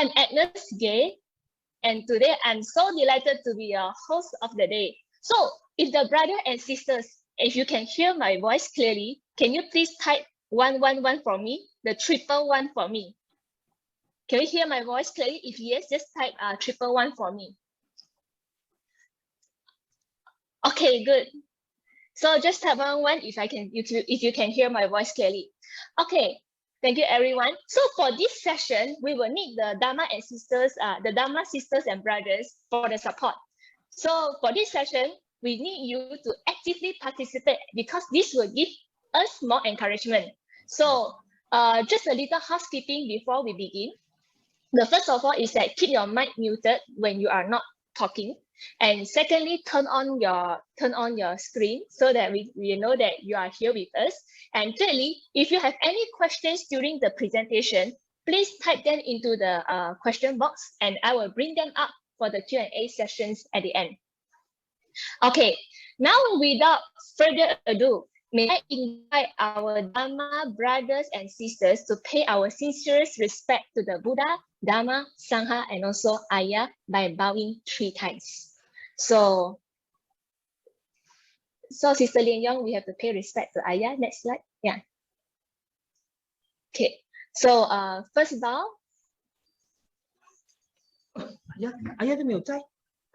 I'm Agnes Gay, and today I'm so delighted to be your host of the day. So, if the brother and sisters, if you can hear my voice clearly, can you please type 111 for me, the 111 for me? Can you hear my voice clearly? If yes, just type 111 for me. Okay, good. So just type 111 if you can hear my voice clearly. Okay, thank you everyone. So for this session, we will need the Dhamma and sisters, the Dhamma sisters and brothers for the support. So for this session, we need you to actively participate because this will give us more encouragement. So just a little housekeeping before we begin. The first of all is that keep your mic muted when you are not talking. And secondly, turn on your screen so that we know that you are here with us. And thirdly, if you have any questions during the presentation, please type them into the question box and I will bring them up for the Q&A sessions at the end. Okay, now without further ado, may I invite our Dhamma brothers and sisters to pay our sincerest respect to the Buddha, Dhamma, Sangha, and also Ariya by bowing 3 times. So Sister Lin Yong, we have to pay respect to Ariya. Next slide. Yeah. Okay. So first bow. Ariya 都没有在。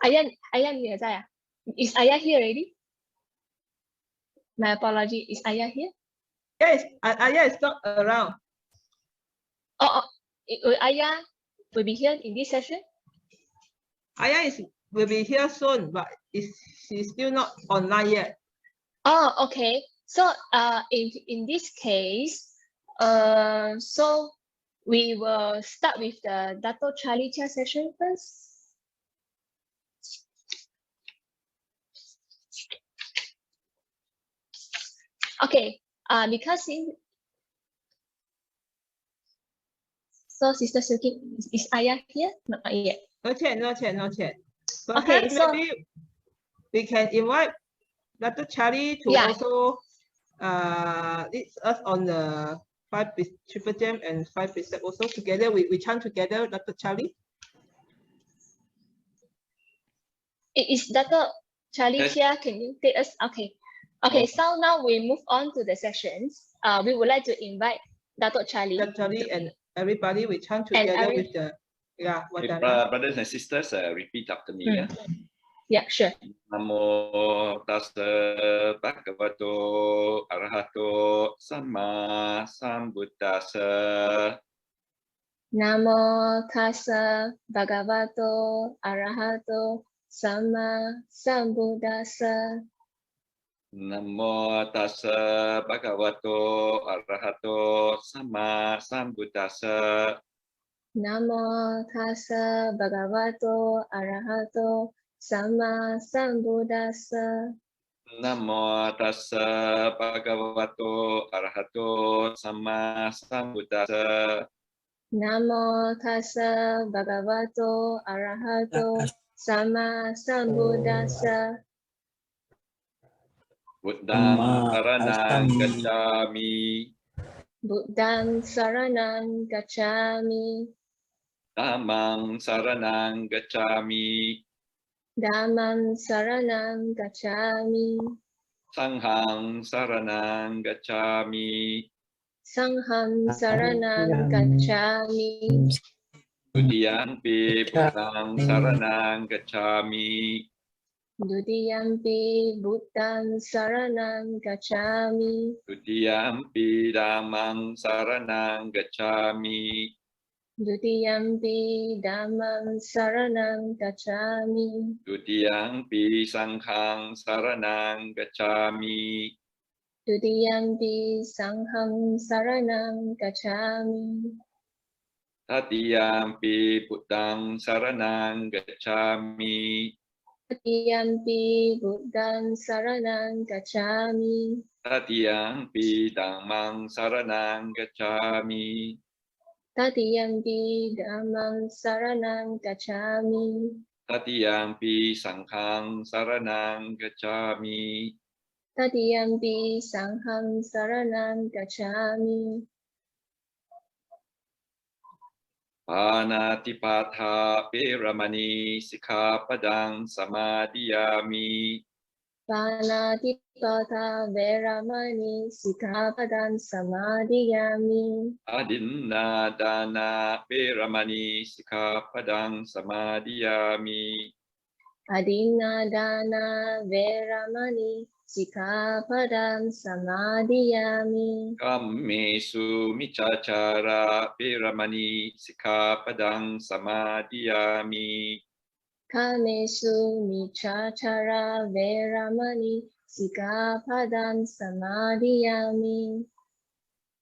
Ariya 没有在啊？ Is Ariya here already? My apology. Is Ariya here? Yes, Ariya is not around. Ariya will be here in this session? Ariya will be here soon, but she's still not online yet. Oh, okay. So in this case, so we will start with the Datuk Charlie Chia session first. Okay, because so Sister Suki, is Ariya here? Not yet. Not yet. Perhaps Okay, so maybe we can invite Dr. Charlie to also lead us on the 5 Triple Gem and 5 Precept also together. We chant together, Dr. Charlie. Is Dr. Charlie Chia? Can you take us? Okay. Okay, so now we move on to the sessions. We would like to invite Datuk Charlie. Dr. Charlie and everybody, we chant together with the brothers and sisters, repeat after me. Yeah, sure. Namo tassa bhagavato arahato samma sambuddhassa. Namo tassa bhagavato arahato samma sambuddhassa. Namo tassa bhagavato arahato samma sambuddhassa. Namo tassa bhagavato arahato samma sambuddhassa. Namo tassa bhagavato arahato samma sambuddhassa. Namo tassa bhagavato arahato samma sambuddhassa. Buddhang saranang gacchami. Buddhang saranang gacchami. Dhammang saranang gacchami. Dhammang saranang gacchami. Sanghang saranang gacchami. Sanghang saranang gacchami. Dutiyampi Buddhang saranang gacchami. Dutiyampi Buddhang saranang gacchami. Dutiyampi Dhammang saranang gacchami. Dutiyampi Dhammang saranang gacchami. Dutiyampi Sanghang saranang gacchami. Dutiyampi Sanghang saranang gacchami. Tatiyampi Buddhang saranang gacchami. Tatiyampi Buddhang saranang gacchami. Tatiyampi Dhammang saranang gacchami. Tatiyampi Dhammang saranang gacchami. Tatiyampi Sanghang saranang gacchami. Tatiyampi Sanghang saranang gacchami. Panatipatha Veramani Sikkhapadang Samadhiyami. Panatipatha Veramani Sikkhapadang Samadhiyami. Adinadana Veramani Sikkhapadang Samadhiyami. Adinadana Veramani Sikkhapadang Samadhiyami. Kammesu Michachara Veramani Sikkhapadang Samadhiyami. Kamesu Michachara Veramani Sikkhapadang Samadhiyami.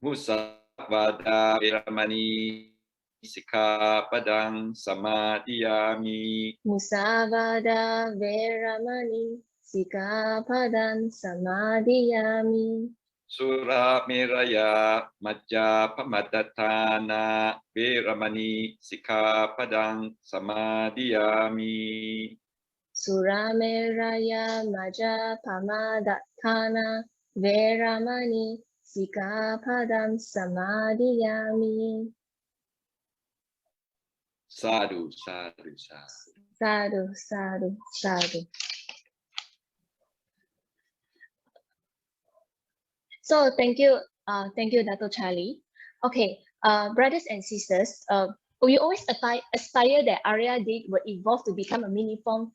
Musavada Veramani Sikkhapadang Samadhiyami. Musavada Veramani Sikkhapadang Samadhiyami. Sura Meraya Majjapamadatthana Veramani Sikkhapadang Samadhiyami. Surameraya Majjapamadatthana Veramani Sikkhapadang Samadhiyami. Sadhu, sadhu, sadhu. Sadhu, sadhu, sadhu. So thank you, Dato' Charlie. Okay, brothers and sisters, we always aspire that Ariya Day will evolve to become the meaningful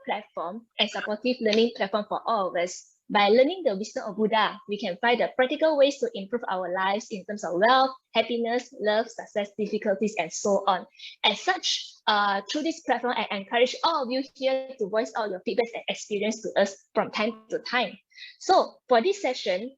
platform and supportive learning platform for all of us. By learning the wisdom of Buddha, we can find the practical ways to improve our lives in terms of wealth, happiness, love, success, difficulties, and so on. As such, through this platform, I encourage all of you here to voice out your feedback and experience to us from time to time. So for this session,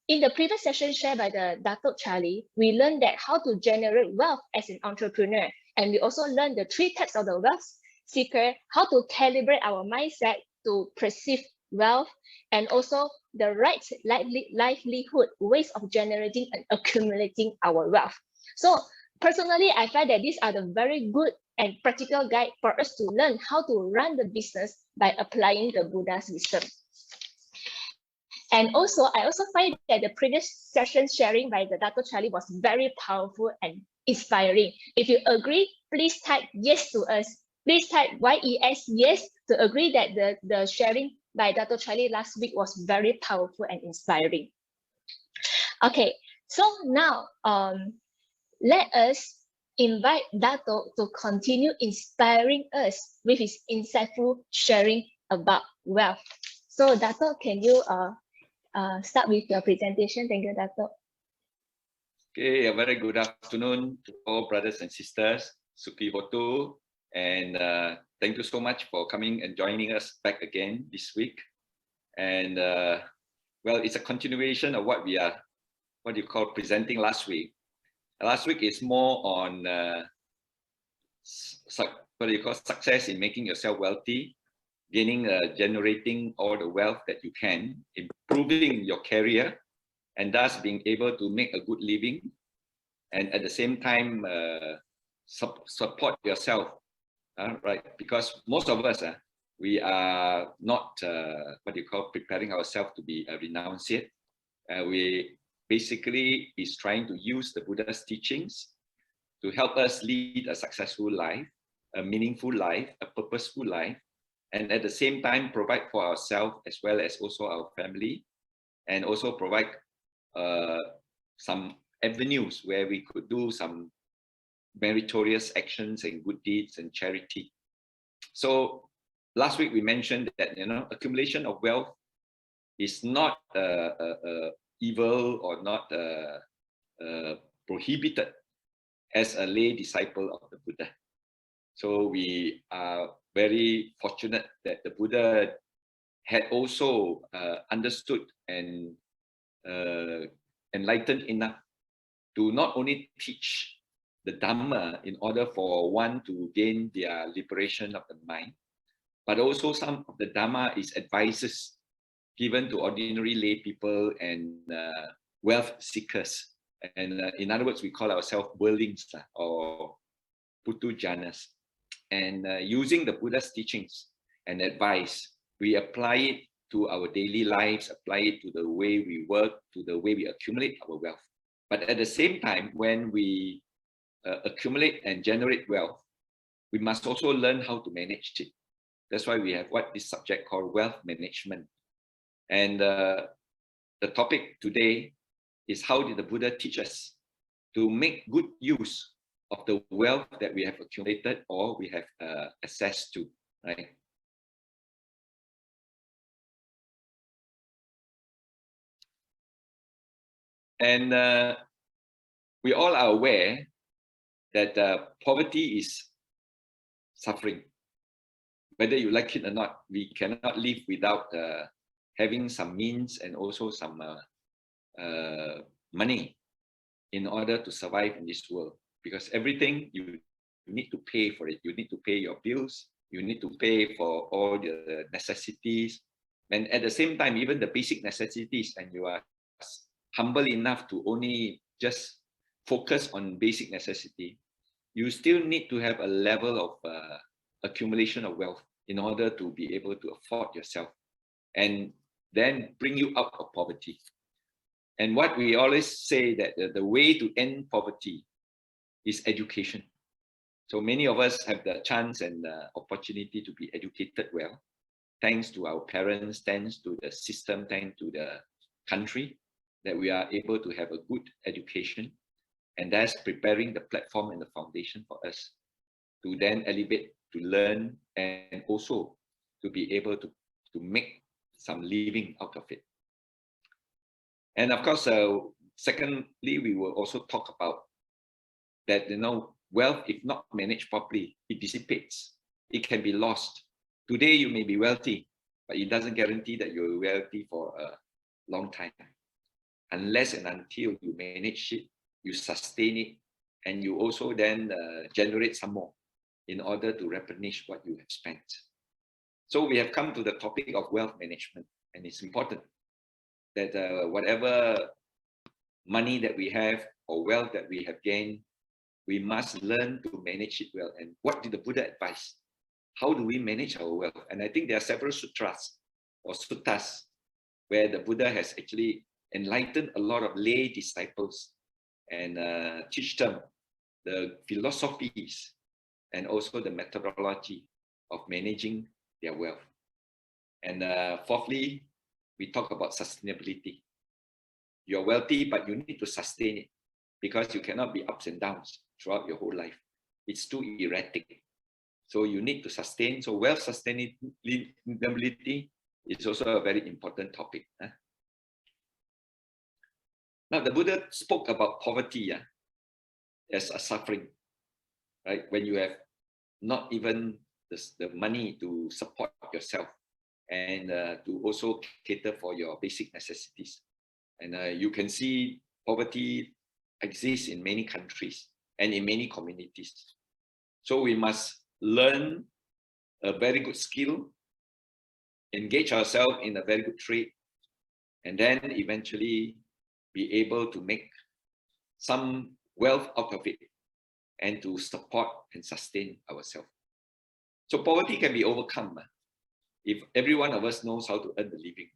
in the previous session shared by the Datuk Charlie, we learned that how to generate wealth as an entrepreneur. And we also learned the 3 types of the wealth seeker, how to calibrate our mindset to perceive wealth, and also the right livelihood ways of generating and accumulating our wealth. So personally, I find that these are the very good and practical guide for us to learn how to run the business by applying the Buddha's wisdom. And also, I also find that the previous session sharing by the Dato' Charlie was very powerful and inspiring. If you agree, please type yes to us. Please type YES yes to agree that the sharing by Dato' Charlie last week was very powerful and inspiring. Okay, so now let us invite Dato' to continue inspiring us with his insightful sharing about wealth. So Dato', can you start with your presentation? Thank you, Dato'. Okay, a very good afternoon to all brothers and sisters. Suki Hotu, and thank you so much for coming and joining us back again this week. And well, it's a continuation of what we are, what you call presenting last week. Last week is more on what you call success in making yourself wealthy, gaining, generating all the wealth that you can, improving your career, and thus being able to make a good living, and at the same time support yourself, right? Because most of us, we are not what you call preparing ourselves to be a renunciate. We basically is trying to use the Buddha's teachings to help us lead a successful life, a meaningful life, a purposeful life, and at the same time provide for ourselves as well as also our family, and also provide some avenues where we could do some meritorious actions and good deeds and charity. So last week we mentioned that, you know, accumulation of wealth is not evil or not prohibited as a lay disciple of the Buddha. So we are very fortunate that the Buddha had also understood and enlightened enough to not only teach the Dhamma in order for one to gain their liberation of the mind, but also some of the Dhamma is advices given to ordinary lay people and wealth seekers. And in other words, we call ourselves worldlings or putu-janas. And using the Buddha's teachings and advice, we apply it to our daily lives, apply it to the way we work, to the way we accumulate our wealth. But at the same time, when we accumulate and generate wealth, we must also learn how to manage it. That's why we have this subject called wealth management. And the topic today is, how did the Buddha teach us to make good use of the wealth that we have accumulated or we have access to, right? And we all are aware that poverty is suffering. Whether you like it or not, we cannot live without having some means and also some money in order to survive in this world. Because everything, you need to pay for it. You need to pay your bills. You need to pay for all the necessities. And at the same time, even the basic necessities, and you are humble enough to only just focus on basic necessity, you still need to have a level of accumulation of wealth in order to be able to afford yourself and then bring you out of poverty. And what we always say, that the way to end poverty is education. So many of us have the chance and the opportunity to be educated well, thanks to our parents, thanks to the system, thanks to the country, that we are able to have a good education. And that's preparing the platform and the foundation for us to then elevate, to learn, and also to be able to make some living out of it. And of course, secondly, we will also talk about that, wealth, if not managed properly, it dissipates. It can be lost. Today, you may be wealthy, but it doesn't guarantee that you're wealthy for a long time. Unless and until you manage it, you sustain it, and you also then generate some more in order to replenish what you have spent. So we have come to the topic of wealth management, and it's important that whatever money that we have or wealth that we have gained, we must learn to manage it well. And what did the Buddha advise? How do we manage our wealth? And I think there are several sutras or suttas where the Buddha has actually enlightened a lot of lay disciples and teach them the philosophies and also the methodology of managing their wealth. And fourthly, we talk about sustainability. You're wealthy, but you need to sustain it, because you cannot be ups and downs throughout your whole life. It's too erratic. So you need to sustain. So wealth sustainability is also a very important topic. Now, the Buddha spoke about poverty as a suffering, right? When you have not even the money to support yourself and to also cater for your basic necessities. And you can see poverty exists in many countries and in many communities. So we must learn a very good skill, engage ourselves in a very good trade, and then eventually be able to make some wealth out of it and to support and sustain ourselves. So poverty can be overcome if every one of us knows how to earn the living.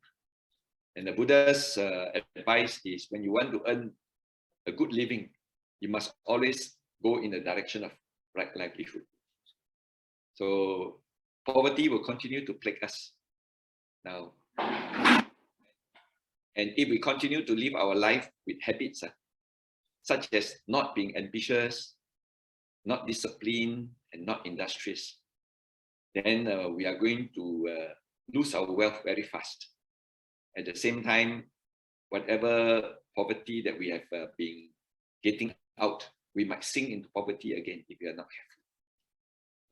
And the Buddha's advice is, when you want to earn a good living, you must always go in the direction of right livelihood. So poverty will continue to plague us now. And if we continue to live our life with habits such as not being ambitious, not disciplined, and not industrious, then we are going to lose our wealth very fast. At the same time, whatever poverty that we have been getting out, we might sink into poverty again if we are not careful.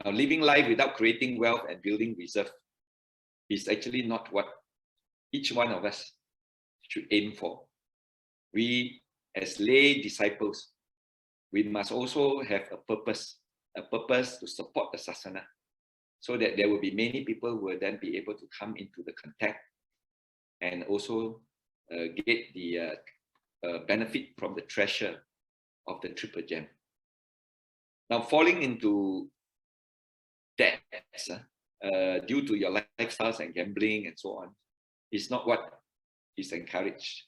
Now, living life without creating wealth and building reserve is actually not what each one of us should aim for. We, as lay disciples, we must also have a purpose to support the sasana, so that there will be many people who will then be able to come into the contact and also get the benefit from the treasure of the triple gem. Now, falling into debts due to your lifestyles and gambling and so on is not what is encouraged,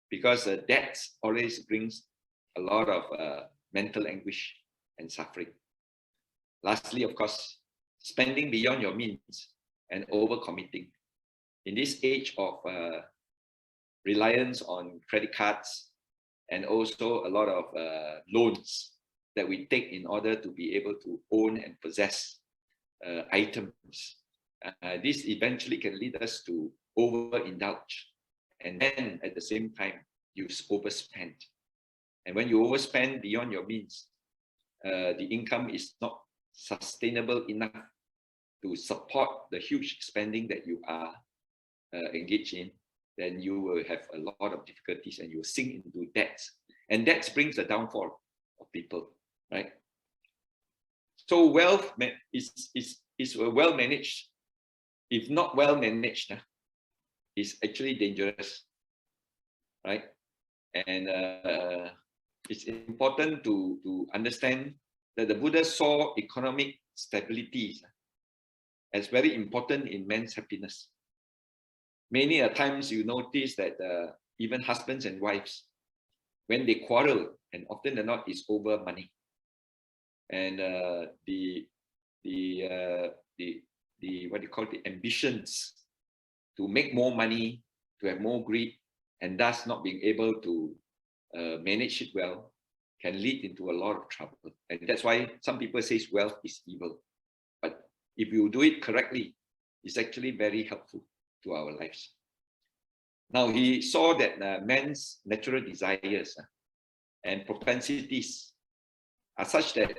because debts always brings a lot of mental anguish and suffering. Lastly, of course, spending beyond your means and overcommitting. In this age of reliance on credit cards and also a lot of loans that we take in order to be able to own and possess items, this eventually can lead us to overindulge. And then at the same time, you overspend. And when you overspend beyond your means, the income is not sustainable enough to support the huge spending that you are engaged in, then you will have a lot of difficulties and you will sink into debts. And debts brings the downfall of people, right? So wealth is well managed. If not well managed, is actually dangerous, right? And it's important to understand that the Buddha saw economic stability as very important in man's happiness. Many a times you notice that even husbands and wives, when they quarrel, and often than not, is over money. And the what you call the ambitions to make more money, to have more greed, and thus not being able to manage it well, can lead into a lot of trouble. And that's why some people say wealth is evil. But if you do it correctly, it's actually very helpful to our lives. Now, he saw that man's natural desires and propensities are such that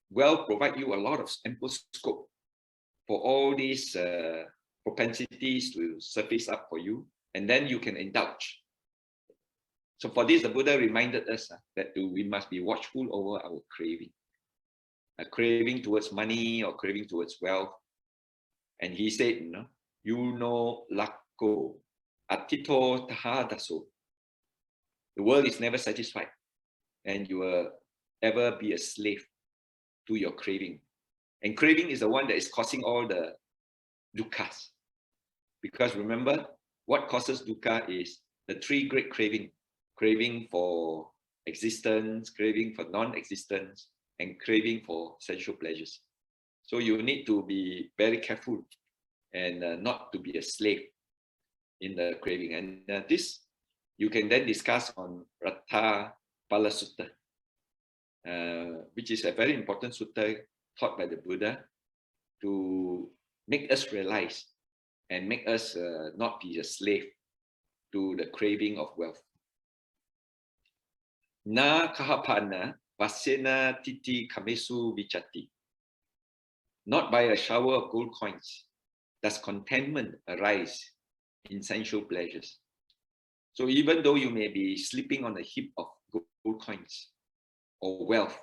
wealth provides you a lot of ample scope for all these propensities to surface up for you, and then you can indulge. So for this, the Buddha reminded us that we must be watchful over our craving. A craving towards money or craving towards wealth. And he said, lakko, atito tahadaso. The world is never satisfied, and you will ever be a slave to your craving. And craving is the one that is causing all the dukkhas. Because remember, what causes dukkha is the three great craving. Craving for existence, craving for non-existence, and craving for sensual pleasures. So you need to be very careful and not to be a slave in the craving. And this you can then discuss on Ratta Pala Sutta, which is a very important sutta taught by the Buddha to make us realize and make us not be a slave to the craving of wealth. Na kahapana vasena titi kamesu vichati. Not by a shower of gold coins does contentment arise in sensual pleasures. So even though you may be sleeping on a heap of gold coins or wealth,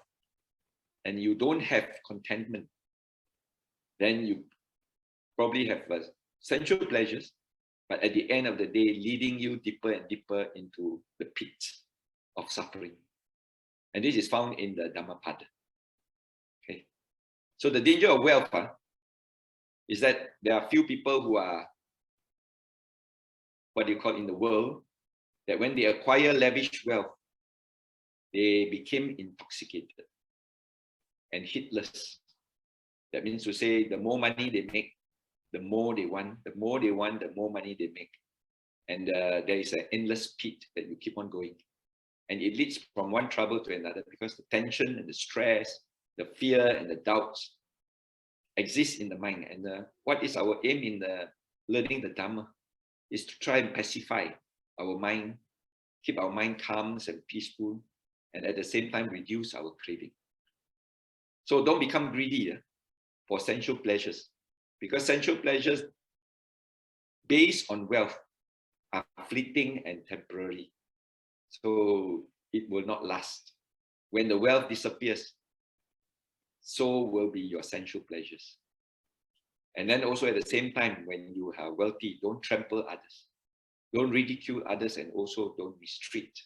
and you don't have contentment, then you probably have sensual pleasures, but at the end of the day, leading you deeper and deeper into the pit of suffering. And this is found in the Dhammapada. Okay. So the danger of wealth is that there are few people who are, what do you call in the world, that when they acquire lavish wealth, they became intoxicated and heedless. That means to say, the more money they make, the more they want, the more they want, the more money they make. And there is an endless pit that you keep on going. And it leads from one trouble to another because the tension and the stress, the fear and the doubts exist in the mind. And what is our aim in learning the Dhamma is to try and pacify our mind, keep our mind calm and peaceful, and at the same time reduce our craving. So don't become greedy for sensual pleasures, because sensual pleasures based on wealth are fleeting and temporary. So it will not last. When the wealth disappears, so will be your sensual pleasures. And then also at the same time, when you are wealthy, don't trample others. Don't ridicule others, and also don't mistreat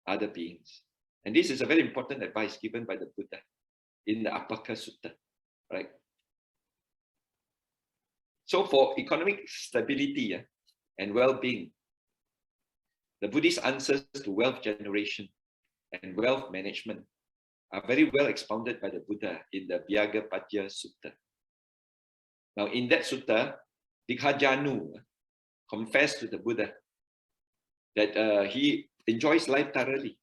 other beings. And this is a very important advice given by the Buddha in the Appaka Sutta, right? So for economic stability and well-being, the Buddhist answers to wealth generation and wealth management are very well expounded by the Buddha in the Vihara Sutta. Now, in that sutta, D.I.G confessed to the Buddha that he enjoys life thoroughly.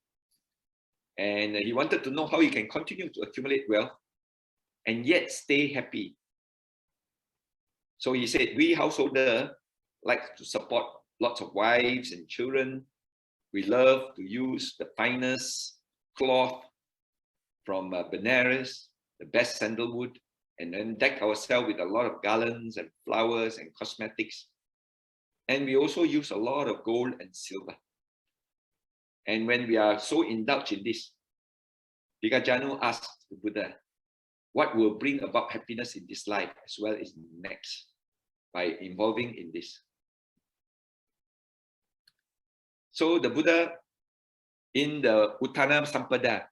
And he wanted to know how he can continue to accumulate wealth and yet stay happy. So he said, we householder like to support lots of wives and children. We love to use the finest cloth from Benares, the best sandalwood, and then deck ourselves with a lot of garlands and flowers and cosmetics. And we also use a lot of gold and silver. And when we are so indulged in this, D.I.G asked the Buddha, what will bring about happiness in this life as well as in the next by involving in this? So the Buddha in the Uttana Sampada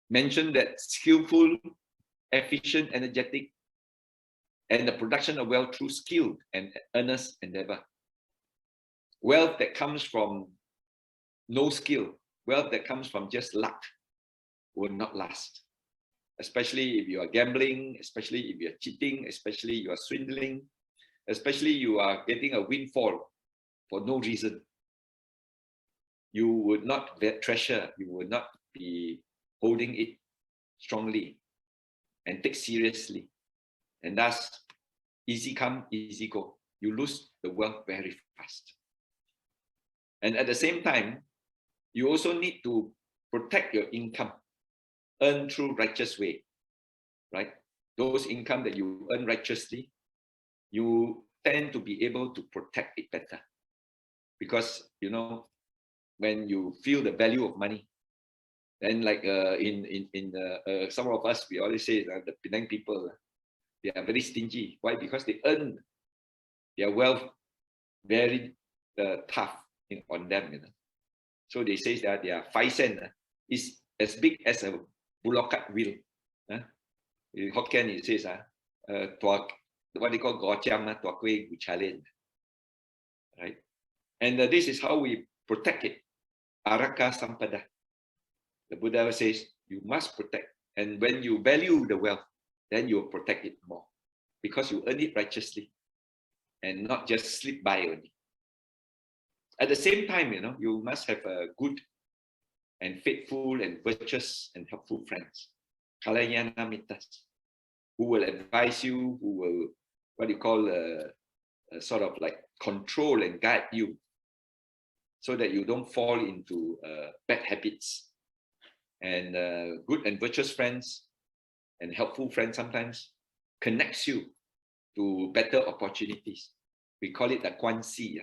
mentioned that skillful, efficient, energetic, and the production of wealth through skill and earnest endeavor. Wealth that comes from no skill, wealth that comes from just luck will not last. Especially if you are gambling, especially if you are cheating, especially you are swindling, especially you are getting a windfall for no reason. You would not treasure, you would not be holding it strongly and take seriously. And thus, easy come, easy go. You lose the wealth very fast. And at the same time, you also need to protect your income, earn through righteous way, right? Those income that you earn righteously, you tend to be able to protect it better. Because, you know, when you feel the value of money, then like some of us, we always say the Penang people, they are very stingy. Why? Because they earn their wealth very tough on them. You know? So they say that their 5 cents is as big as a bulokat wheel. In Hokkien, it says, what they call gocham, tua kueh guchalin. Right? And this is how we protect it. Araka sampada. The Buddha says you must protect. And when you value the wealth, then you will protect it more because you earn it righteously and not just slip by only. At the same time, you know, you must have a good and faithful and virtuous and helpful friends, kalayana mittas, who will advise you, who will, what you call, sort of like control and guide you so that you don't fall into bad habits. And good and virtuous friends and helpful friends sometimes connects you to better opportunities. We call it the guanxi,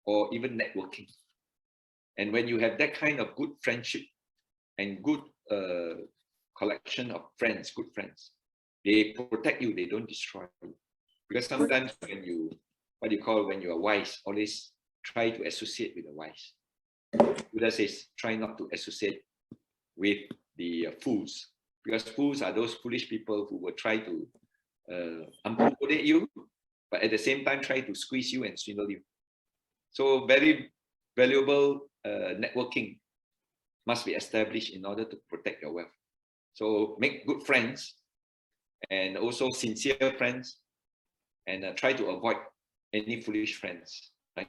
or even networking. And when you have that kind of good friendship and good collection of friends, good friends, they protect you, they don't destroy you. Because sometimes when you, what you call, when you are wise, always try to associate with the wise. Buddha says, try not to associate with the fools, because fools are those foolish people who will try to accommodate you, but at the same time try to squeeze you and swindle you. So very valuable networking must be established in order to protect your wealth. So make good friends and also sincere friends, and try to avoid any foolish friends. Right?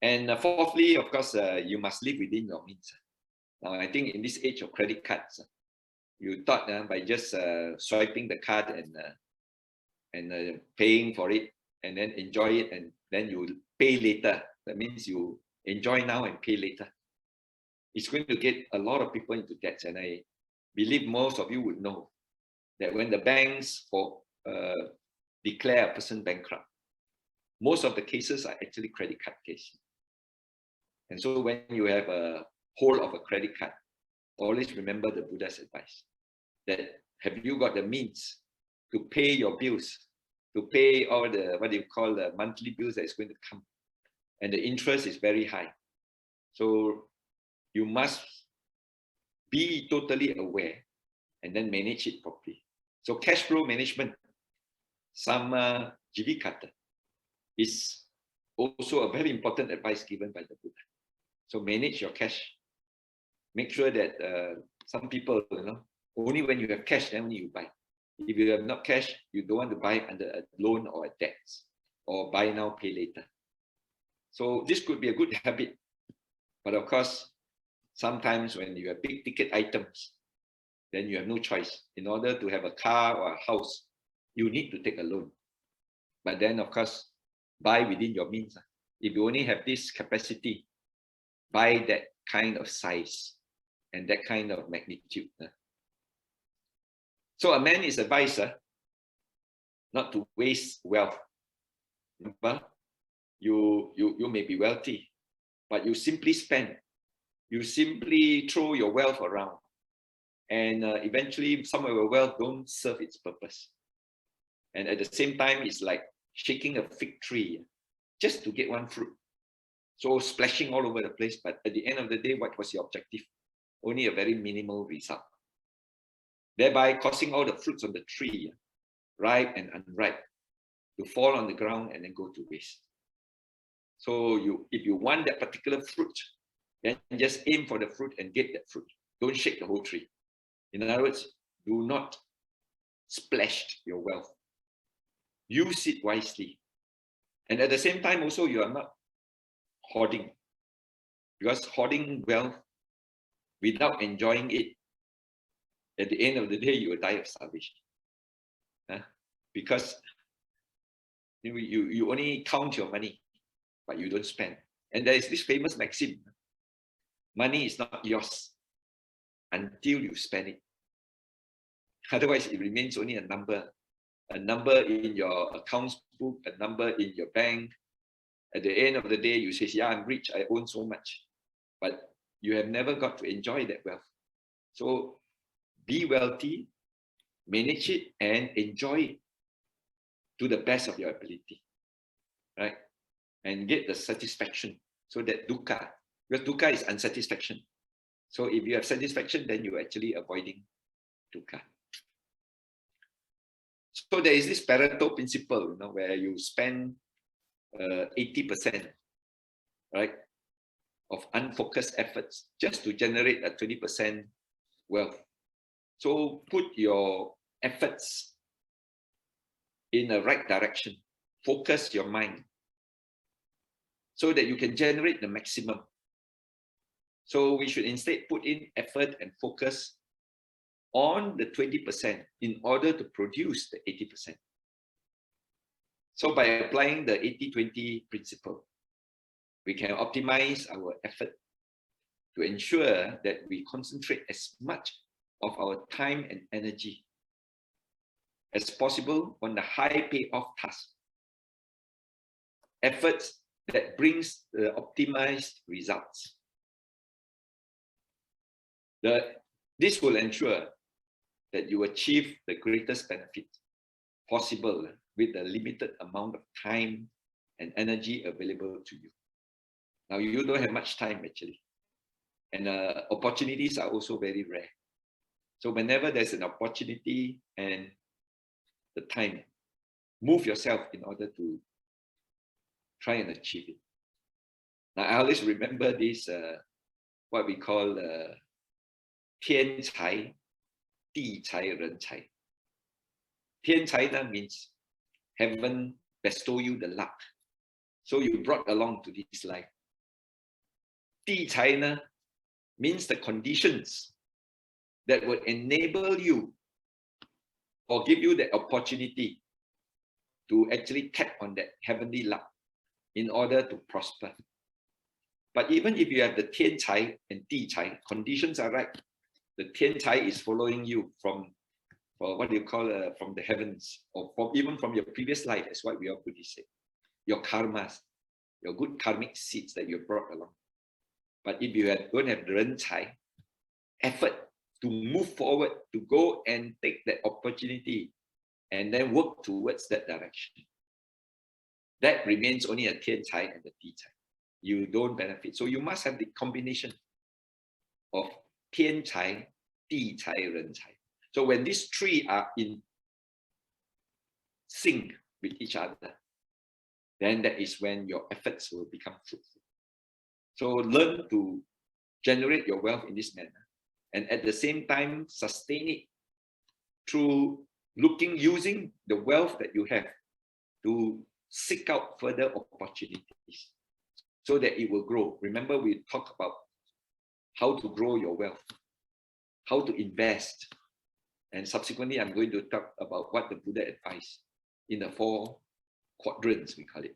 And fourthly, of course, you must live within your means. Now, I think in this age of credit cards, you thought by just swiping the card and paying for it and then enjoy it and then you pay later. That means you enjoy now and pay later. It's going to get a lot of people into debts. And I believe most of you would know that when the banks declare a person bankrupt, most of the cases are actually credit card cases. And so when you have a hold of a credit card, always remember the Buddha's advice that have you got the means to pay your bills, to pay all the, what you call the monthly bills that is going to come, and the interest is very high. So you must be totally aware and then manage it properly. So cash flow management, sama jivikata, is also a very important advice given by the Buddha. So manage your cash make sure that some people, only when you have cash, then only you buy. If you have not cash, you don't want to buy under a loan or a debt, or buy now, pay later. So this could be a good habit. But of course, sometimes when you have big ticket items, then you have no choice. In order to have a car or a house, you need to take a loan. But then, of course, buy within your means. If you only have this capacity, buy that kind of size and that kind of magnitude. So a man is advised not to waste wealth. Remember, you may be wealthy, but you simply spend. You simply throw your wealth around. And eventually, some of your wealth don't serve its purpose. And at the same time, it's like shaking a fig tree just to get one fruit. So splashing all over the place, but at the end of the day, what was your objective? Only a very minimal result. Thereby causing all the fruits on the tree, ripe and unripe, to fall on the ground and then go to waste. So if you want that particular fruit, then just aim for the fruit and get that fruit. Don't shake the whole tree. In other words, do not splash your wealth. Use it wisely. And at the same time, also, you are not hoarding. Because hoarding wealth without enjoying it, at the end of the day, you will die of starvation. Because you only count your money, but you don't spend. And there is this famous maxim: money is not yours until you spend it. Otherwise, it remains only a number in your accounts book, a number in your bank. At the end of the day, you say, yeah, I'm rich, I own so much. But you have never got to enjoy that wealth. So be wealthy, manage it, and enjoy it to the best of your ability, right? And get the satisfaction, so that dukkha, because dukkha is unsatisfaction. So if you have satisfaction, then you're actually avoiding dukkha. So there is this Pareto principle, where you spend 80%, right, of unfocused efforts just to generate a 20% wealth. So put your efforts in the right direction. Focus your mind so that you can generate the maximum. So we should instead put in effort and focus on the 20% in order to produce the 80%. So by applying the 80-20 principle, we can optimize our effort to ensure that we concentrate as much of our time and energy as possible on the high payoff tasks, efforts that brings the optimized results. This will ensure that you achieve the greatest benefit possible with the limited amount of time and energy available to you. Now, you don't have much time actually, and opportunities are also very rare. So whenever there's an opportunity and the time, move yourself in order to try and achieve it. Now, I always remember this, what we call 天才, 地才, 人才. 天才 means heaven bestow you the luck, so you brought along to this life. 地才 means the conditions that will enable you or give you the opportunity to actually tap on that heavenly luck in order to prosper. But even if you have the 天才 and 地才, conditions are right. The 天才 is following you from what do you call from the heavens, or even from your previous life. That's what we all Buddhists say. Your karmas, your good karmic seeds that you brought along. But if you don't have 人才, effort to move forward, to go and take that opportunity and then work towards that direction, that remains only a 天才 and the 地才. You don't benefit. So you must have the combination of 天才, 地才, 人才. So when these three are in sync with each other, then that is when your efforts will become fruitful. So learn to generate your wealth in this manner, and at the same time sustain it through using the wealth that you have to seek out further opportunities so that it will grow. Remember, we talked about how to grow your wealth, how to invest, and subsequently I'm going to talk about what the Buddha advised in the 4 quadrants, we call it.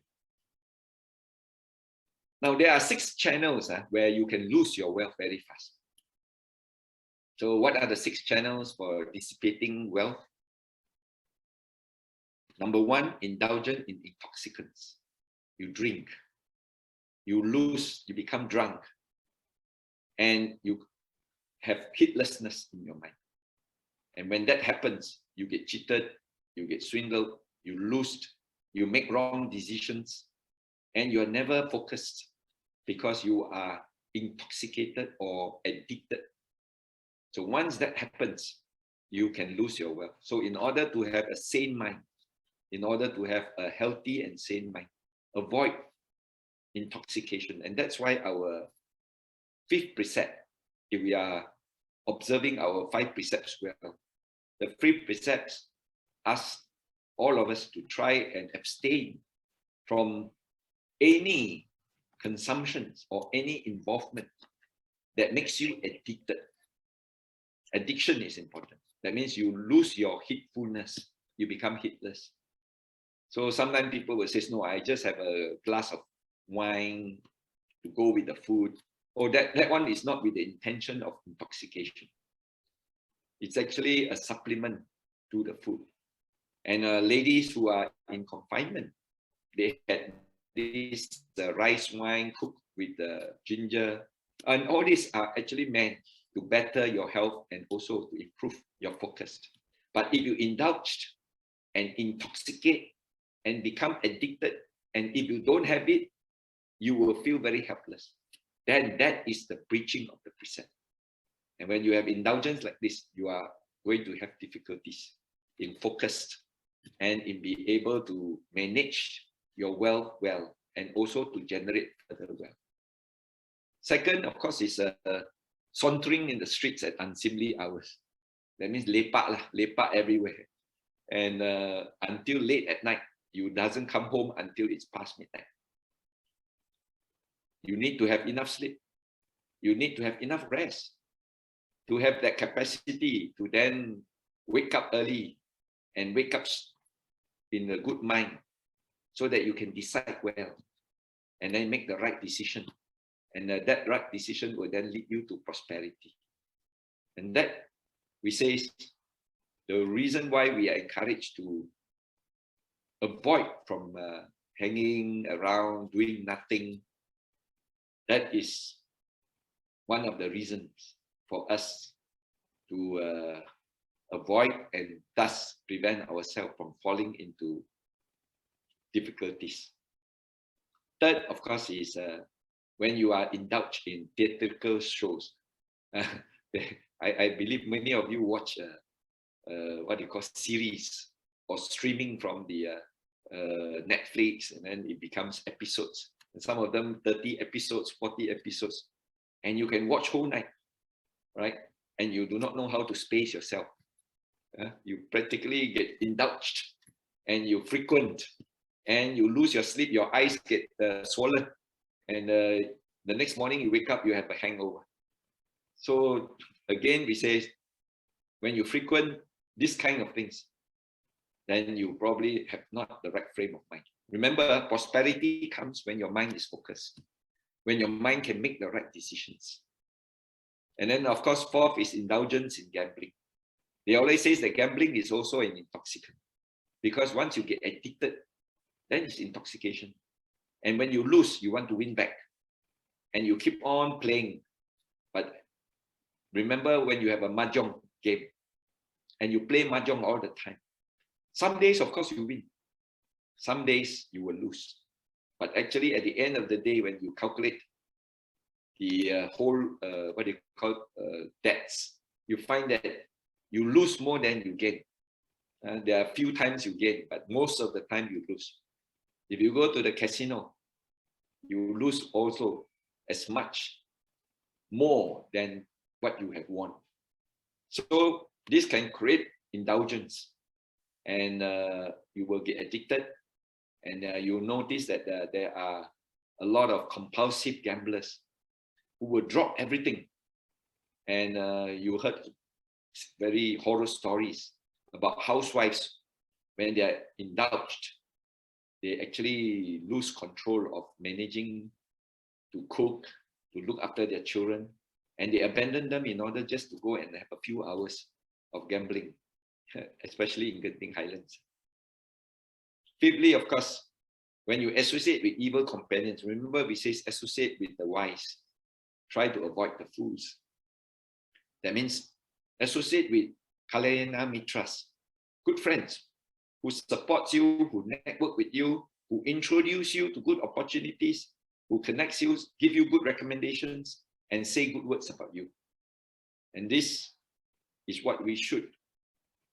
Now, there are 6 channels where you can lose your wealth very fast. So what are the 6 channels for dissipating wealth? Number 1, indulgent in intoxicants. You drink, you lose, you become drunk, and you have heedlessness in your mind. And when that happens, you get cheated, you get swindled, you lose, you make wrong decisions, and you are never focused because you are intoxicated or addicted. So once that happens, you can lose your wealth. So in order to have a sane mind, in order to have a healthy and sane mind, avoid intoxication. And that's why our 5th precept, if we are observing our 5 precepts well, the 3 precepts ask all of us to try and abstain from any consumptions or any involvement that makes you addicted. Addiction is important. That means you lose your heedfulness, you become heedless. So sometimes people will say, no, I just have a glass of wine to go with the food. Or that one is not with the intention of intoxication. It's actually a supplement to the food. And ladies who are in confinement, they had this rice wine cooked with ginger. And all these are actually meant to better your health and also to improve your focus. But if you indulge and intoxicate and become addicted, and if you don't have it, you will feel very helpless. Then that is the breaching of the precept. And when you have indulgence like this, you are going to have difficulties in focus and in being able to manage your wealth well and also to generate further wealth. Second, of course, is sauntering in the streets at unseemly hours. That means lepak everywhere. And until late at night, you doesn't come home until it's past midnight. You need to have enough sleep. You need to have enough rest to have that capacity to then wake up early and wake up in a good mind so that you can decide well and then make the right decision. And that right decision will then lead you to prosperity. And that, we say, the reason why we are encouraged to avoid from hanging around, doing nothing. That is one of the reasons for us to avoid and thus prevent ourselves from falling into difficulties. Third, of course, is when you are indulged in theatrical shows. I believe many of you watch what you call series or streaming from the Netflix, and then it becomes episodes. And some of them 30 episodes, 40 episodes, and you can watch whole night, right? And you do not know how to space yourself. You practically get indulged, and you frequent, and you lose your sleep. Your eyes get swollen, and the next morning you wake up, you have a hangover. So again, we say, when you frequent this kind of things, then you probably have not the right frame of mind. Remember, prosperity comes when your mind is focused, when your mind can make the right decisions. And then, of course, fourth is indulgence in gambling. They always say that gambling is also an intoxicant, because once you get addicted, then it's intoxication. And when you lose, you want to win back, and you keep on playing. But remember, when you have a mahjong game and you play mahjong all the time, some days, of course, you win. Some days you will lose. But actually, at the end of the day, when you calculate the whole, what do you call, debts, you find that you lose more than you gain. There are a few times you gain, but most of the time you lose. If you go to the casino, you lose also as much more than what you have won. So this can create indulgence, and you will get addicted, and you'll notice that there are a lot of compulsive gamblers who will drop everything. And you heard very horror stories about housewives when they are indulged, they actually lose control of managing to cook, to look after their children, and they abandon them in order just to go and have a few hours of gambling, especially in Genting Highlands. Fifthly, of course, when you associate with evil companions, remember we say associate with the wise, try to avoid the fools. That means associate with Kalyana Mitras, good friends who support you, who network with you, who introduce you to good opportunities, who connects you, give you good recommendations, and say good words about you. And this is what we should,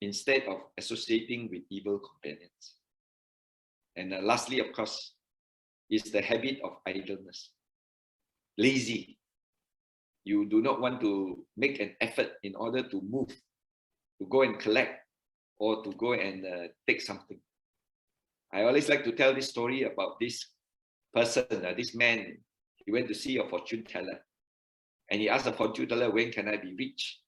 instead of associating with evil companions. And lastly, of course, is the habit of idleness. Lazy. You do not want to make an effort in order to move, to go and collect, or to go and take something. I always like to tell this story about this person, this man. He went to see a fortune teller, and he asked the fortune teller, when can I be rich?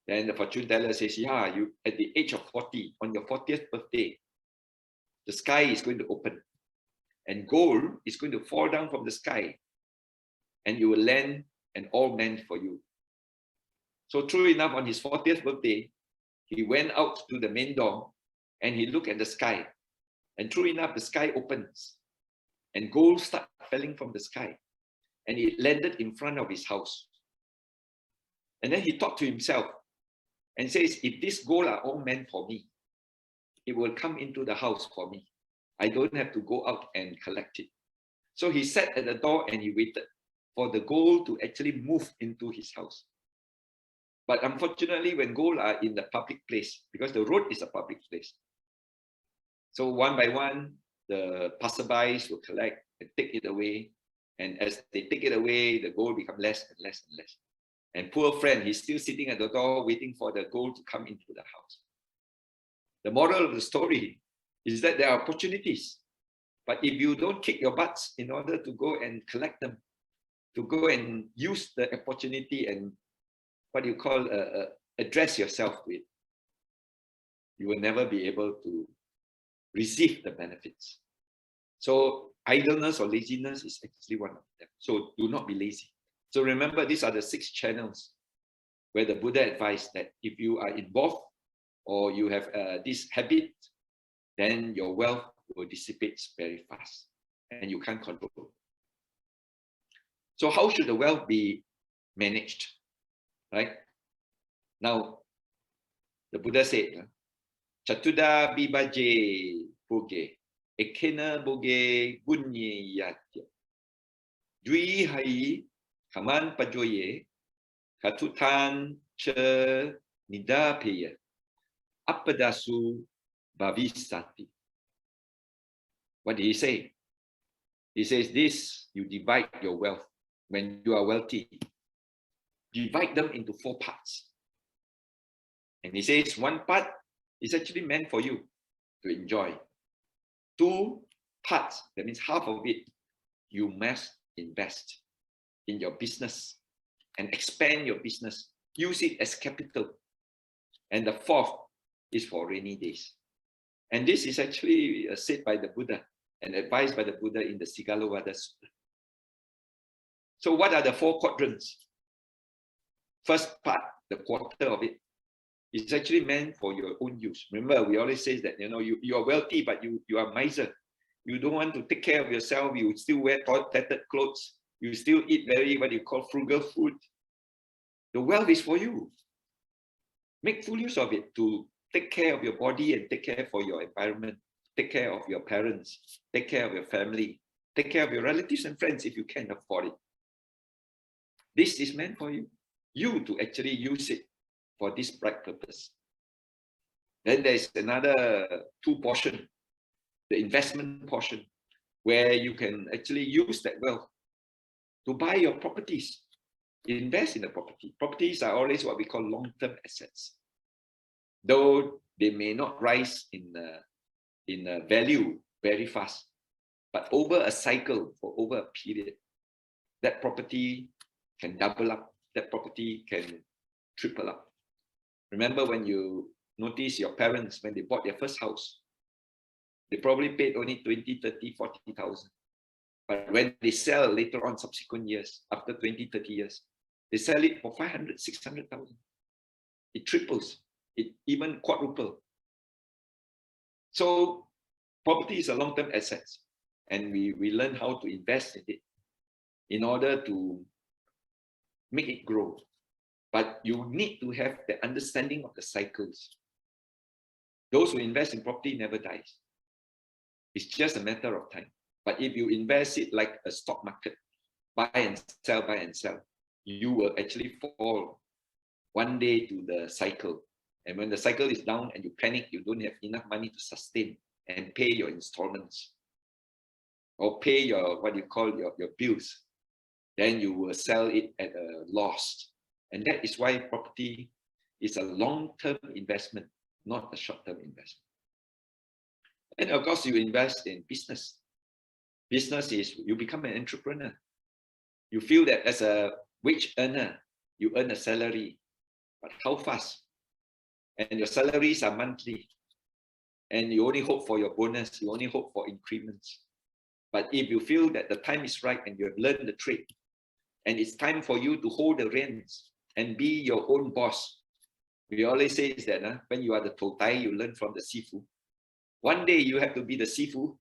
Then the fortune teller says, yeah, you at the age of 40, on your 40th birthday, the sky is going to open and gold is going to fall down from the sky, and you will land an all meant for you. So true enough, on his 40th birthday, he went out to the main door and he looked at the sky, and true enough, the sky opens and gold started falling from the sky, and it landed in front of his house. And then he thought to himself and says, if this gold are all meant for me, it will come into the house for me. I don't have to go out and collect it. So he sat at the door and he waited for the gold to actually move into his house. But unfortunately, when gold are in the public place, because the road is a public place, so one by one, the passerbys will collect and take it away. And as they take it away, the gold becomes less and less and less. And poor friend, he's still sitting at the door waiting for the gold to come into the house. The moral of the story is that there are opportunities, but if you don't kick your butts in order to go and collect them, to go and use the opportunity and what you call address yourself with, you will never be able to receive the benefits. So idleness or laziness is actually one of them. So do not be lazy. So remember, these are the 6 channels where the Buddha advised that if you are involved or you have this habit, then your wealth will dissipate very fast and you can't control it. So how should the wealth be managed? Right? Now, the Buddha said, Chatuda bibaje boge, ekena boge bunye yatya. Dwi hai kaman pajoye, katutan che nidapeya, apadasu bhavisati. What did he say? He says this, you divide your wealth. When you are wealthy, divide them into 4 parts. And he says 1 part is actually meant for you to enjoy. 2 parts, that means half of it, you must invest in your business and expand your business. Use it as capital. And the 4th is for rainy days. And this is actually said by the Buddha and advised by the Buddha in the Sigalovada Sutta. So what are the 4 quadrants? First part, the quarter of it, is actually meant for your own use. Remember, we always say that, you are wealthy, but you are miser. You don't want to take care of yourself. You still wear tattered clothes. You still eat very, what you call frugal food. The wealth is for you. Make full use of it to take care of your body and take care for your environment. Take care of your parents. Take care of your family. Take care of your relatives and friends if you can afford it. This is meant for you. You to actually use it for this bright purpose. Then there's another 2 portion, the investment portion, where you can actually use that wealth to buy your properties. invest in the property. Properties are always what we call long-term assets. Though they may not rise in value very fast, but over a cycle, for over a period, that property can double up, that property can triple up. Remember when you notice your parents, when they bought their first house, they probably paid only 20, 30, 40,000. But when they sell later on subsequent years, after 20, 30 years, they sell it for 500, 600,000. It triples, it even quadruples. So property is a long-term asset, and we learn how to invest in it in order to make it grow. But you need to have the understanding of the cycles. Those who invest in property never dies. It's just a matter of time. But if you invest it like a stock market, buy and sell, you will actually fall one day to the cycle. And when the cycle is down and you panic, you don't have enough money to sustain and pay your installments or pay your, what you call your bills, then you will sell it at a loss. And that is why property is a long-term investment, not a short-term investment. And of course, you invest in business. Business is you become an entrepreneur. You feel that as a wage earner, you earn a salary, but how fast? And your salaries are monthly. And you only hope for your bonus, you only hope for increments. But if you feel that the time is right and you have learned the trade, and it's time for you to hold the reins and be your own boss. We always say is that when you are the totai, you learn from the sifu. One day you have to be the sifu,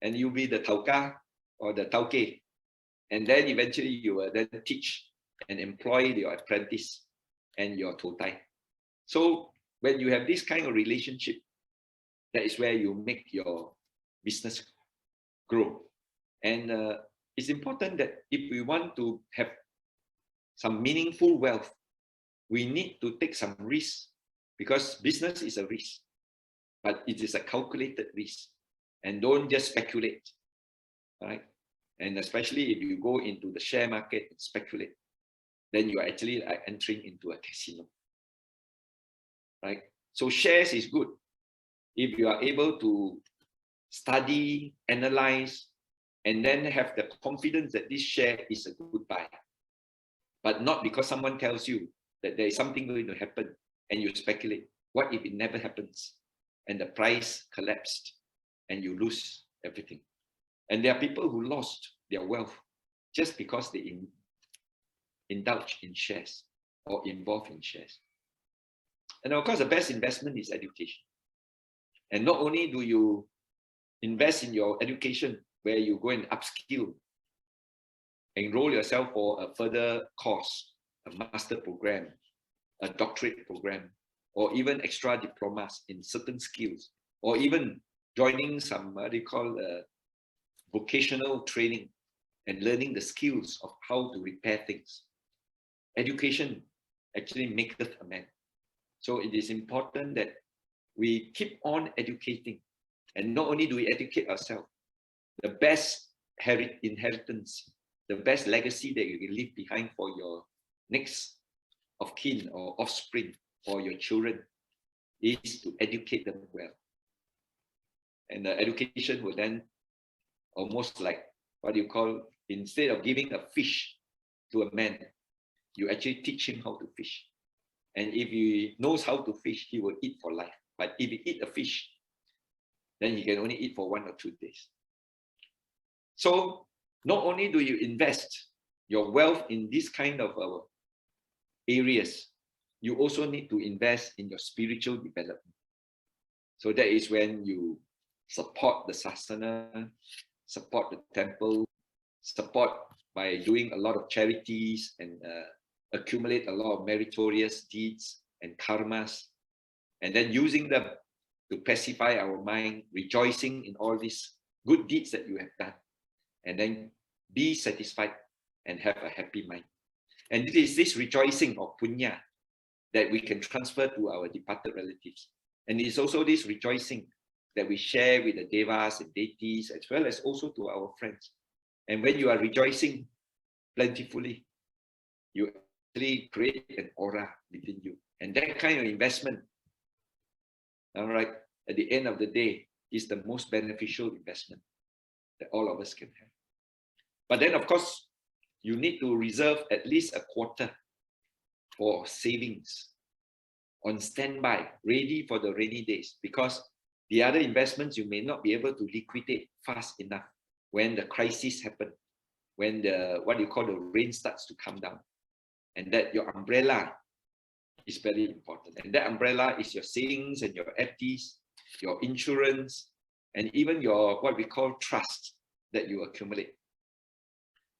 and you'll be the tauka or the tauke. And then eventually you will then teach and employ your apprentice and your totai. So when you have this kind of relationship, that is where you make your business grow. And it's important that if we want to have some meaningful wealth, we need to take some risk, because business is a risk, but it is a calculated risk. And don't just speculate, right? And especially if you go into the share market and speculate, then you are actually entering into a casino, right? So shares is good if you are able to study, analyze, and then have the confidence that this share is a good buy, but not because someone tells you that there is something going to happen and you speculate. What if it never happens and the price collapsed and you lose everything? And there are people who lost their wealth just because they indulge in shares or involve in shares. And of course, the best investment is education. And not only do you invest in your education, where you go and upskill, enroll yourself for a further course, a master program, a doctorate program, or even extra diplomas in certain skills, or even joining some vocational training and learning the skills of how to repair things. Education actually maketh a man. So it is important that we keep on educating. And not only do we educate ourselves, the best inheritance, the best legacy that you can leave behind for your next of kin or offspring or your children is to educate them well. And the education will then almost like what you call, instead of giving a fish to a man, you actually teach him how to fish. And if he knows how to fish, he will eat for life. But if he eat a fish, then he can only eat for 1 or 2 days. So not only do you invest your wealth in this kind of areas, you also need to invest in your spiritual development. So that is when you support the sasana, support the temple, support by doing a lot of charities and accumulate a lot of meritorious deeds and karmas, and then using them to pacify our mind, rejoicing in all these good deeds that you have done, and then be satisfied and have a happy mind. And it is this rejoicing of punya that we can transfer to our departed relatives. And it is also this rejoicing that we share with the devas and deities, as well as also to our friends. And when you are rejoicing plentifully, you actually create an aura within you. And that kind of investment, all right, at the end of the day, is the most beneficial investment that all of us can have. But then, of course, you need to reserve at least a quarter for savings on standby, ready for the rainy days, because the other investments you may not be able to liquidate fast enough when the crisis happens, when the what you call the rain starts to come down, and that your umbrella is very important. And that umbrella is your savings and your FDs, your insurance, and even your what we call trust that you accumulate.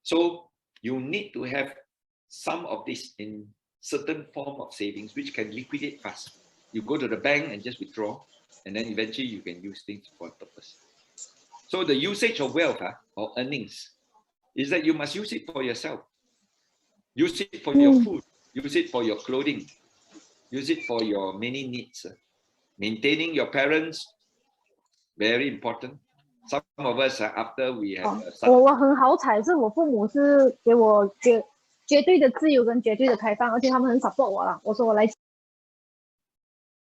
So you need to have some of this in certain form of savings which can liquidate fast. You go to the bank and just withdraw, and then eventually you can use things for a purpose. So the usage of wealth or earnings is that you must use it for yourself. Use it for your food, use it for your clothing, use it for your many needs. Maintaining your parents, very important. Some of us, after we have... 我很好彩，是我父母是给我绝对的自由跟绝对的开放，而且他们很 support 我啦。我说我来。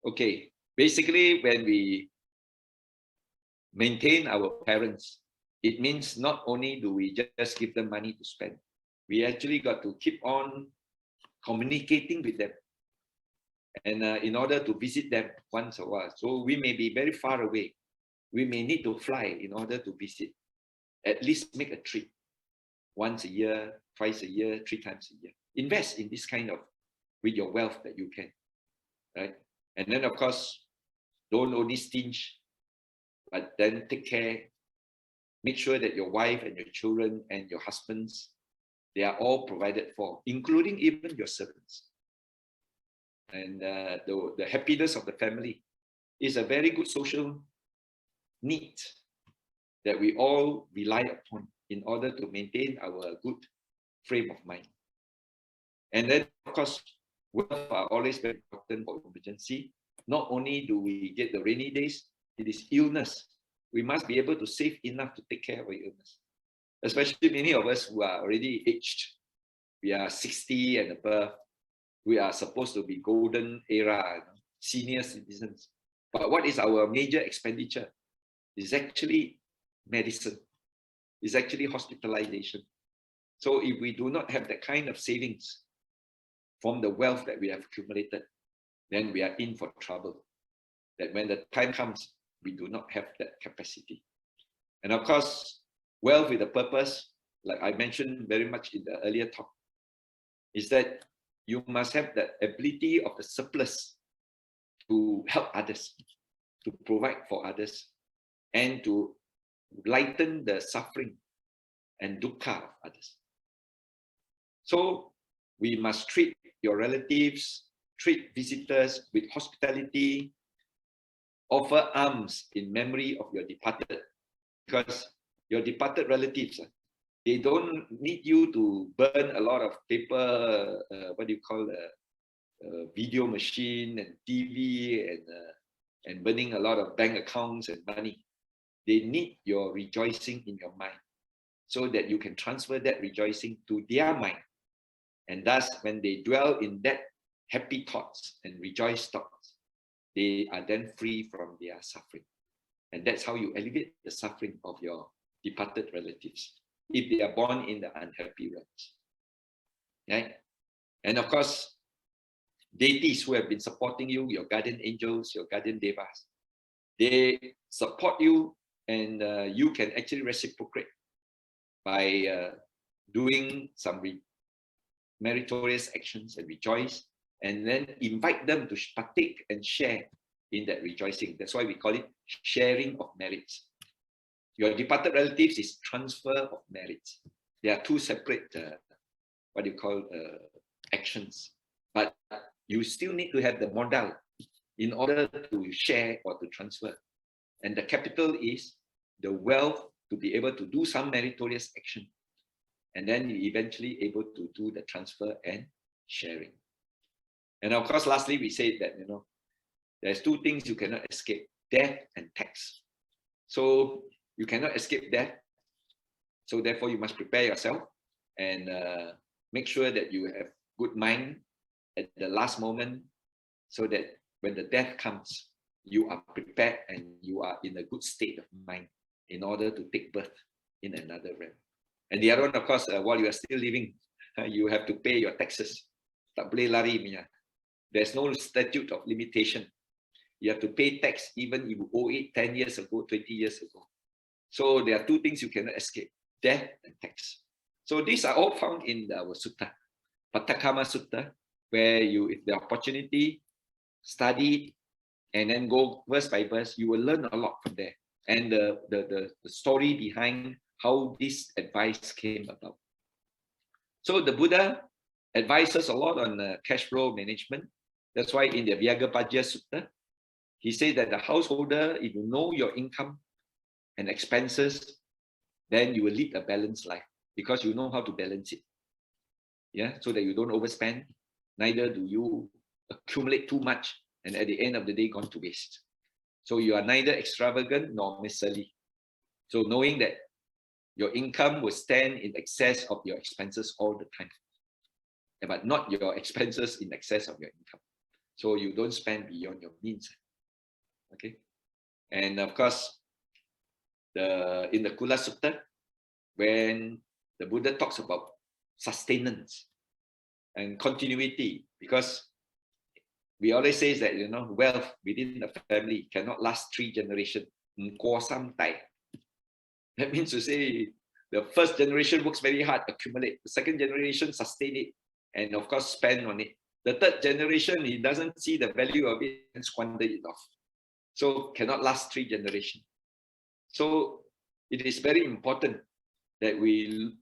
Okay, basically when we maintain our parents, it means not only do we just give them money to spend, we actually got to keep on communicating with them. And in order to visit them once a while, so we may be very far away. We may need to fly in order to visit. At least make a trip once a year, twice a year, 3 times a year. Invest in this kind of, with your wealth that you can, right? And then of course, don't only stinge, but then take care. Make sure that your wife and your children and your husbands, they are all provided for, including even your servants. And the happiness of the family is a very good social need that we all rely upon in order to maintain our good frame of mind. And then, of course, wealth are always very important for emergency. Not only do we get the rainy days, it is illness. We must be able to save enough to take care of our illness. Especially many of us who are already aged. We are 60 and above. We are supposed to be golden era, senior citizens. But what is our major expenditure? It's actually medicine. It's actually hospitalization. So if we do not have that kind of savings from the wealth that we have accumulated, then we are in for trouble. That when the time comes, we do not have that capacity. And of course, wealth with a purpose, like I mentioned very much in the earlier talk, is that you must have the ability of the surplus to help others, to provide for others, and to lighten the suffering and dukkha of others. So we must treat your relatives, treat visitors with hospitality, offer alms in memory of your departed, because your departed relatives, they don't need you to burn a lot of paper, what do you call video machine and TV and burning a lot of bank accounts and money. They need your rejoicing in your mind so that you can transfer that rejoicing to their mind. And thus, when they dwell in that happy thoughts and rejoiced thoughts, they are then free from their suffering. And that's how you alleviate the suffering of your departed relatives, if they are born in the unhappy realms. Right? And of course, deities who have been supporting you, your guardian angels, your guardian devas, they support you, and you can actually reciprocate by doing some meritorious actions and rejoice, and then invite them to partake and share in that rejoicing. That's why we call it sharing of merits. Your departed relatives is transfer of merits. They are 2 separate, what you call actions. But you still need to have the modal in order to share or to transfer. And the capital is the wealth to be able to do some meritorious action. And then you eventually able to do the transfer and sharing. And of course, lastly, we say that, there's 2 things you cannot escape: death and tax. So you cannot escape death. So therefore, you must prepare yourself and make sure that you have good mind at the last moment, so that when the death comes, you are prepared and you are in a good state of mind in order to take birth in another realm. And the other one, of course, while you are still living, you have to pay your taxes. Tak boleh lari punya. There's no statute of limitation. You have to pay tax even if you owe it 10 years ago, 20 years ago. So there are two things you cannot escape: death and tax. So these are all found in our sutta, Pattakama Sutta, where you, if the opportunity, study and then go verse by verse, you will learn a lot from there. And the story behind how this advice came about. So the Buddha advises a lot on cash flow management. That's why in the Vyagapajya Sutta, he says that the householder, if you know your income and expenses, then you will lead a balanced life because you know how to balance it. Yeah, so that you don't overspend, neither do you accumulate too much and at the end of the day gone to waste. So you are neither extravagant nor miserly. So knowing that your income will stand in excess of your expenses all the time, but not your expenses in excess of your income. So you don't spend beyond your means. Okay. And of course, in the Kula Sutta, when the Buddha talks about sustenance and continuity, because we always say that, you know, wealth within the family cannot last 3 generations. That means to say the first generation works very hard, accumulate. The second generation sustain it, and of course spend on it. The third generation, he doesn't see the value of it and squander it off. So cannot last 3 generations. So it is very important that we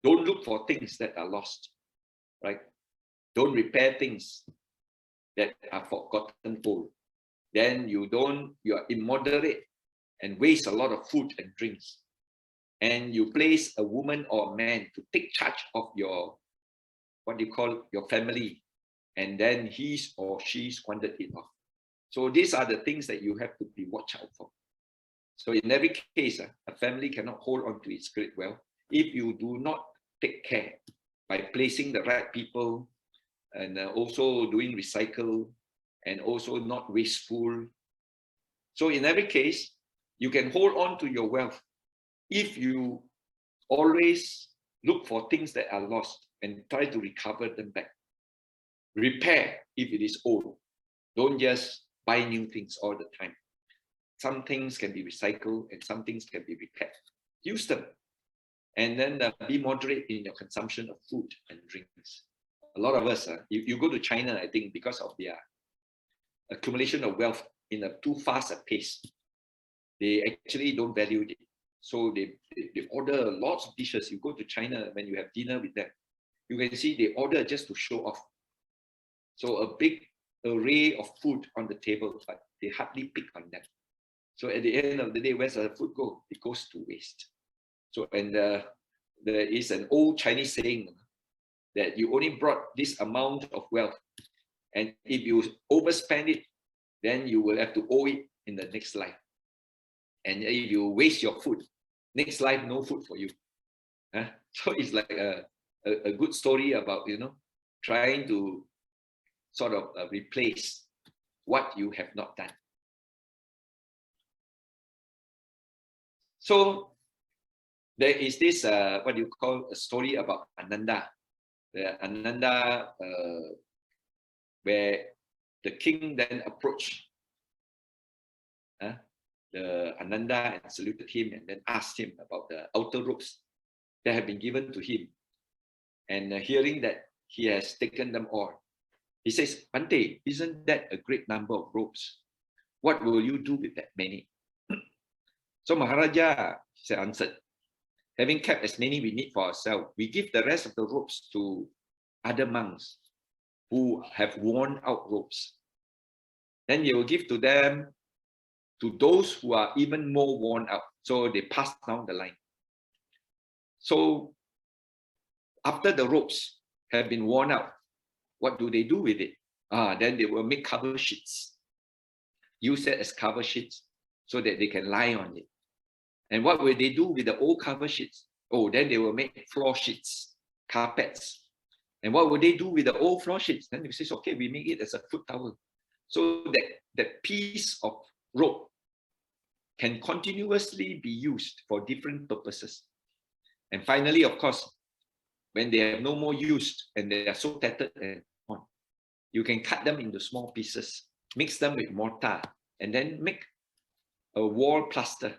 don't look for things that are lost, right? Don't repair things that are forgotten old. Then you are immoderate and waste a lot of food and drinks. And you place a woman or a man to take charge of your, what do you call, your family, and then he or she squandered it off. So these are the things that you have to be watch out for. So in every case, a family cannot hold on to its great wealth if you do not take care by placing the right people and also doing recycle and also not wasteful. So in every case, you can hold on to your wealth if you always look for things that are lost and try to recover them back. Repair if it is old. Don't just buy new things all the time. Some things can be recycled and some things can be repaired. Use them. And then be moderate in your consumption of food and drinks. A lot of us, you go to China, I think, because of their accumulation of wealth in a too fast a pace, they actually don't value it. So they order lots of dishes. You go to China, when you have dinner with them, you can see they order just to show off. So a big array of food on the table, but they hardly pick on them. So at the end of the day, where's the food go? It goes to waste. So, and there is an old Chinese saying that you only brought this amount of wealth, and if you overspend it, then you will have to owe it in the next life. And if you waste your food, next life no food for you. So it's like a good story about, you know, trying to sort of replace what you have not done. So there is this what you call a story about Ananda. Ananda, where the king then approached the Ananda and saluted him and then asked him about the outer robes that have been given to him. And hearing that he has taken them all, he says, Bante, isn't that a great number of robes? What will you do with that many? So Maharaja, he answered, having kept as many we need for ourselves, we give the rest of the robes to other monks who have worn out robes. Then you will give to them, to those who are even more worn out. So they pass down the line. So after the robes have been worn out, what do they do with it? Then they will make cover sheets. Use it as cover sheets so that they can lie on it. And what will they do with the old cover sheets? Oh, then they will make floor sheets, carpets. And what would they do with the old floor sheets? Then they say, okay, we make it as a foot towel. So that piece of rope can continuously be used for different purposes. And finally, of course, when they have no more use and they are so tattered and on, you can cut them into small pieces, mix them with mortar, and then make a wall plaster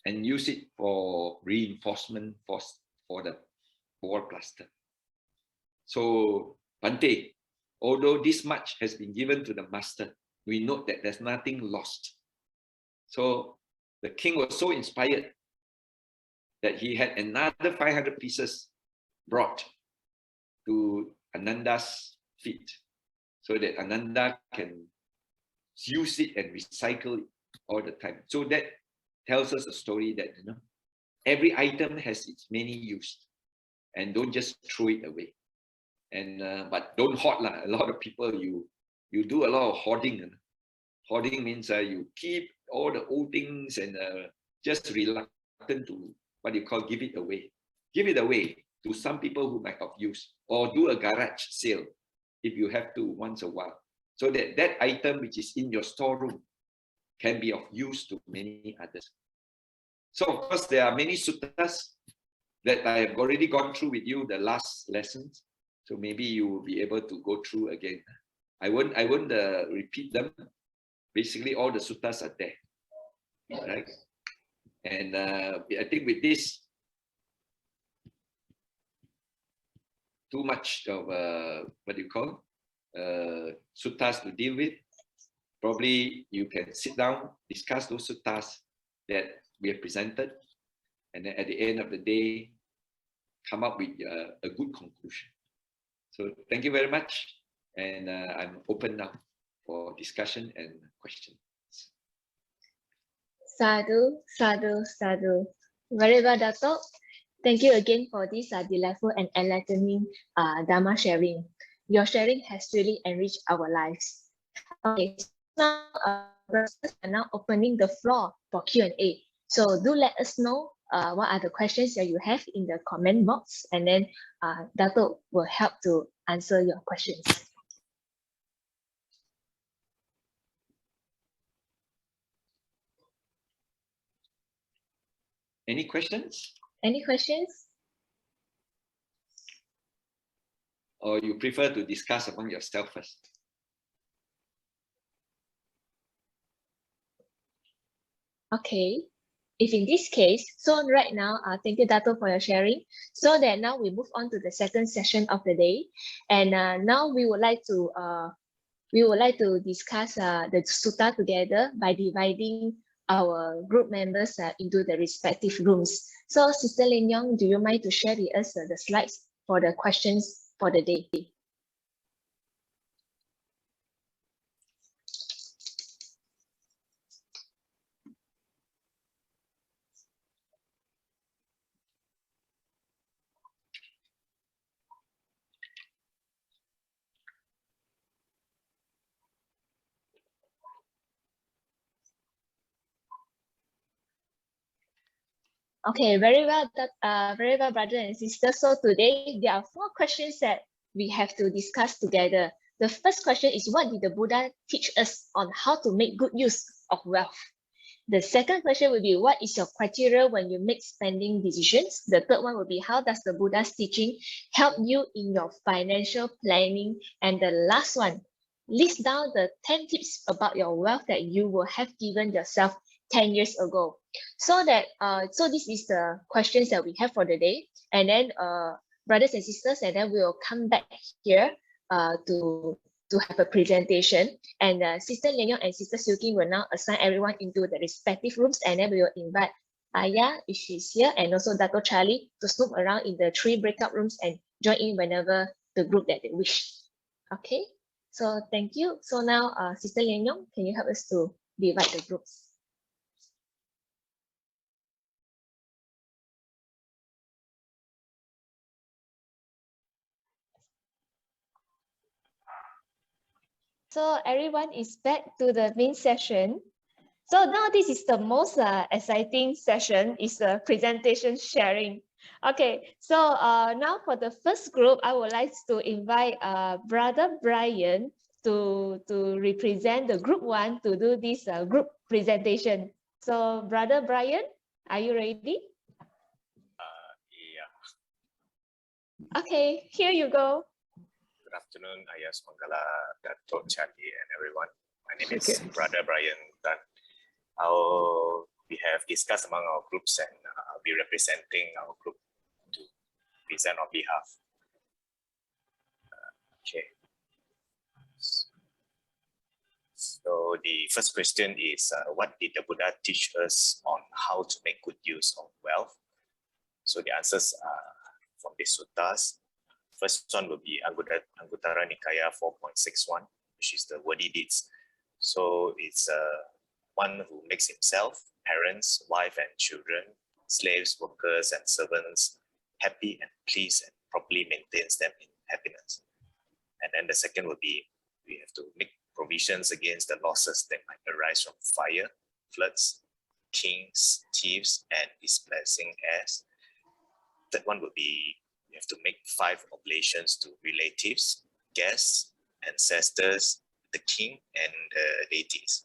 and use it for reinforcement for the wall plaster. So, Bante, although this much has been given to the master, we note that there's nothing lost. So the king was so inspired that he had another 500 pieces brought to Ananda's feet so that Ananda can use it and recycle it all the time. So that tells us a story that, you know, every item has its many use, and don't just throw it away. And but don't hoard lah. A lot of people, you do a lot of hoarding. Hoarding means you keep all the old things and just reluctant to what you call give it away. Give it away to some people who might have use, or do a garage sale if you have to once a while, so that that item which is in your storeroom can be of use to many others. So of course there are many suttas that I have already gone through with you the last lessons. So maybe you will be able to go through again. I won't repeat them. Basically, all the suttas are there, right? And I think with this, too much of what do you call suttas to deal with. Probably you can sit down, discuss those suttas that we have presented, and then at the end of the day, come up with a good conclusion. So thank you very much, and I'm open now for discussion and questions. Sadhu, sadhu, sadhu. Very well, Datuk. Thank you again for this delightful and enlightening Dhamma sharing. Your sharing has really enriched our lives. Okay, now we're now opening the floor for Q&A. So do let us know what are the questions that you have in the comment box, and then Datuk will help to answer your questions. Any questions? Any questions? Or you prefer to discuss among yourself first? Okay. If in this case, so right now, thank you, Datuk, for your sharing. So that now we move on to the second session of the day, and now we would like to discuss the sutta together by dividing our group members into the respective rooms. So, Sister Lin Yong, do you mind to share with us the slides for the questions for the day? Okay, very well, brothers and sisters. So today there are 4 questions that we have to discuss together. The first question is, what did the Buddha teach us on how to make good use of wealth? The second question will be, what is your criteria when you make spending decisions? The third one will be, how does the Buddha's teaching help you in your financial planning? And the last one, list down the 10 tips about your wealth that you will have given yourself 10 years ago. So that so this is the questions that we have for the day, and then brothers and sisters, and then we will come back here to have a presentation, and Sister Lin Yong and Sister Suki will now assign everyone into the respective rooms, and then we will invite Ariya, if she's here, and also Datuk Charlie to snoop around in the 3 breakout rooms and join in whenever the group that they wish. Okay, so thank you. So now Sister Lin Yong, can you help us to divide the groups? So everyone is back to the main session. So now this is the most exciting session, is the presentation sharing. Okay, so now for the first group, I would like to invite Brother Brian to represent the group one to do this group presentation. So Brother Brian, are you ready? Yeah. Okay, here you go. Good afternoon, Ayas Manggala, Datuk, Charlie, and everyone. My name is Brother Brian Tan. We have discussed among our groups, and I'll be representing our group to present on behalf. Okay. So the first question is, what did the Buddha teach us on how to make good use of wealth? So the answers are from the suttas. First one will be Anguttara Nikaya 4.61, which is the worthy deeds. So it's one who makes himself, parents, wife and children, slaves, workers and servants happy and pleased and properly maintains them in happiness. And then the second will be, we have to make provisions against the losses that might arise from fire, floods, kings, thieves, and displeasing heirs. Third one would be, you have to make 5 oblations to relatives, guests, ancestors, the king, and deities.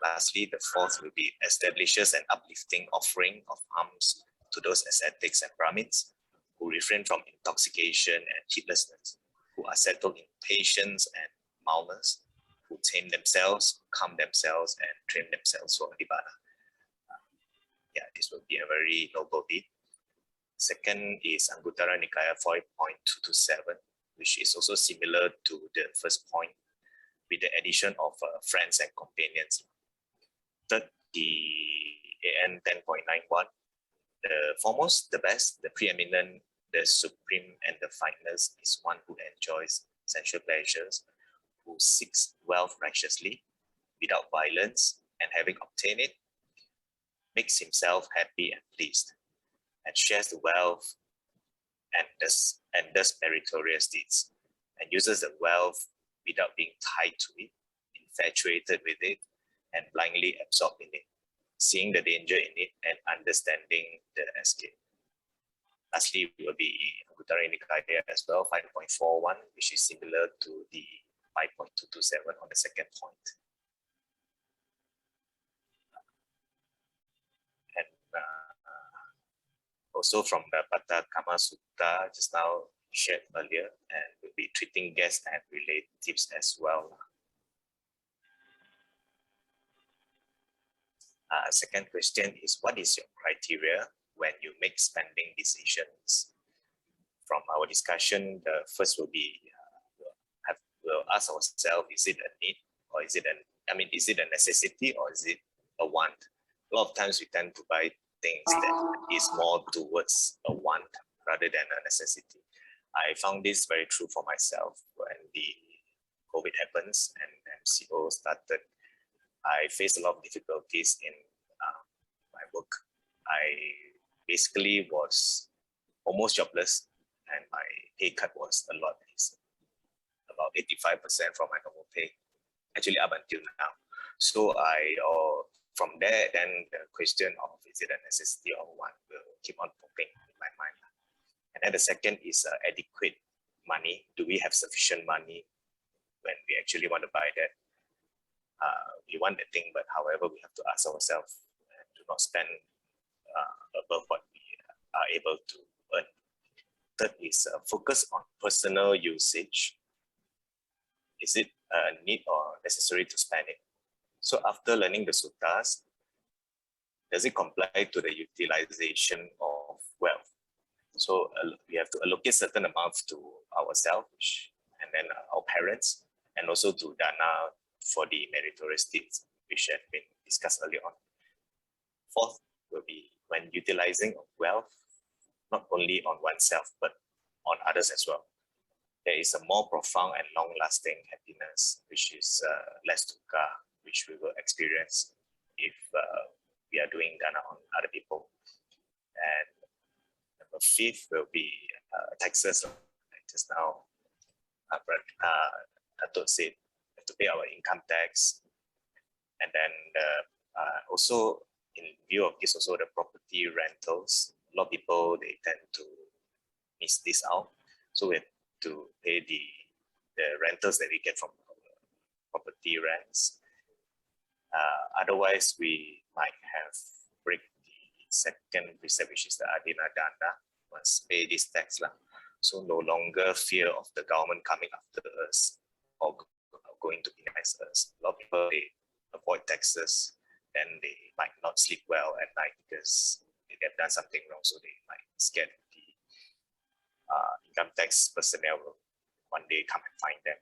Lastly, the fourth will be establishes an uplifting offering of alms to those ascetics and Brahmins who refrain from intoxication and heedlessness, who are settled in patience and mildness, who tame themselves, calm themselves, and train themselves for Nibbana. Yeah, this will be a very noble deed. Second is Anguttara Nikaya 5.227, which is also similar to the first point, with the addition of friends and companions. Third, the AN 10.91, the foremost, the best, the preeminent, the supreme, and the finest is one who enjoys sensual pleasures, who seeks wealth righteously, without violence, and having obtained it, makes himself happy and pleased, and shares the wealth and does meritorious deeds, and uses the wealth without being tied to it, infatuated with it, and blindly absorbed in it, seeing the danger in it and understanding the escape. Lastly, will be Anguttara Nikaya as well, 5.41, which is similar to the 5.227 on the second point. And also from the Pata Kama Sutta just now shared earlier, and we'll be treating guests and relatives as well. Second question is, what is your criteria when you make spending decisions? From our discussion, the first will be, we'll ask ourselves, is it a need or is it is it a necessity or is it a want? A lot of times we tend to buy things that is more towards a want rather than a necessity. I found this very true for myself when the COVID happens and MCO started. I faced a lot of difficulties in my work. I basically was almost jobless and my pay cut was a lot, about 85% from my normal pay, actually up until now. So from there, then the question of is it a necessity or want will keep on popping in my mind. And then the second is adequate money. Do we have sufficient money when we actually want to buy that? We want the thing, but however, we have to ask ourselves to not spend above what we are able to earn. Third is focus on personal usage. Is it a need or necessary to spend it? So after learning the suttas, does it comply to the utilization of wealth? So we have to allocate certain amounts to ourselves and then our parents, and also to dana for the meritorious deeds, which have been discussed earlier on. Fourth will be when utilizing of wealth, not only on oneself, but on others as well. There is a more profound and long-lasting happiness, which is less dukkha, which we will experience if we are doing dana on other people. And number 5 will be taxes. Just now, Datuk said, we have to pay our income tax. And then also, in view of this, also the property rentals, a lot of people, they tend to miss this out. So we have to pay the rentals that we get from property rents. Otherwise, we might have break the second precept, which is the adina dana, must pay this tax. So no longer fear of the government coming after us or going to penalize us. A lot of people, they avoid taxes, then they might not sleep well at night because they have done something wrong, so they might scared the income tax personnel will one day come and find them.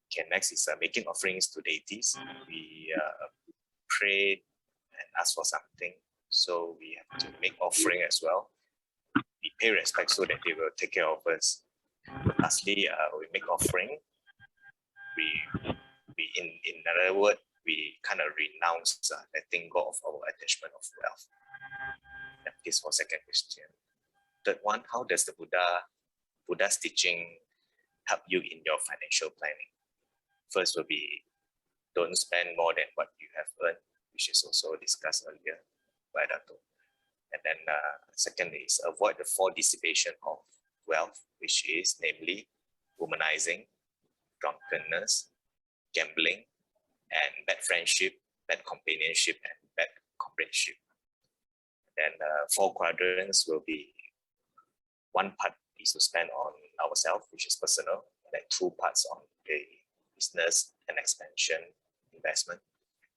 Okay, next is making offerings to deities. We pray and ask for something, so we have to make offering as well. We pay respect so that they will take care of us. Lastly, we make offering. We in another word, we kind of renounce letting go of our attachment of wealth. This for second question. Third one, how does the Buddha's teaching help you in your financial planning? First will be, don't spend more than what you have earned, which is also discussed earlier by Datuk. And then second is avoid the four dissipation of wealth, which is namely womanizing, drunkenness, gambling, and bad friendship, bad companionship, and bad companionship. Then four quadrants will be, one part is to spend on ourselves, which is personal, and then two parts on the business and expansion investment.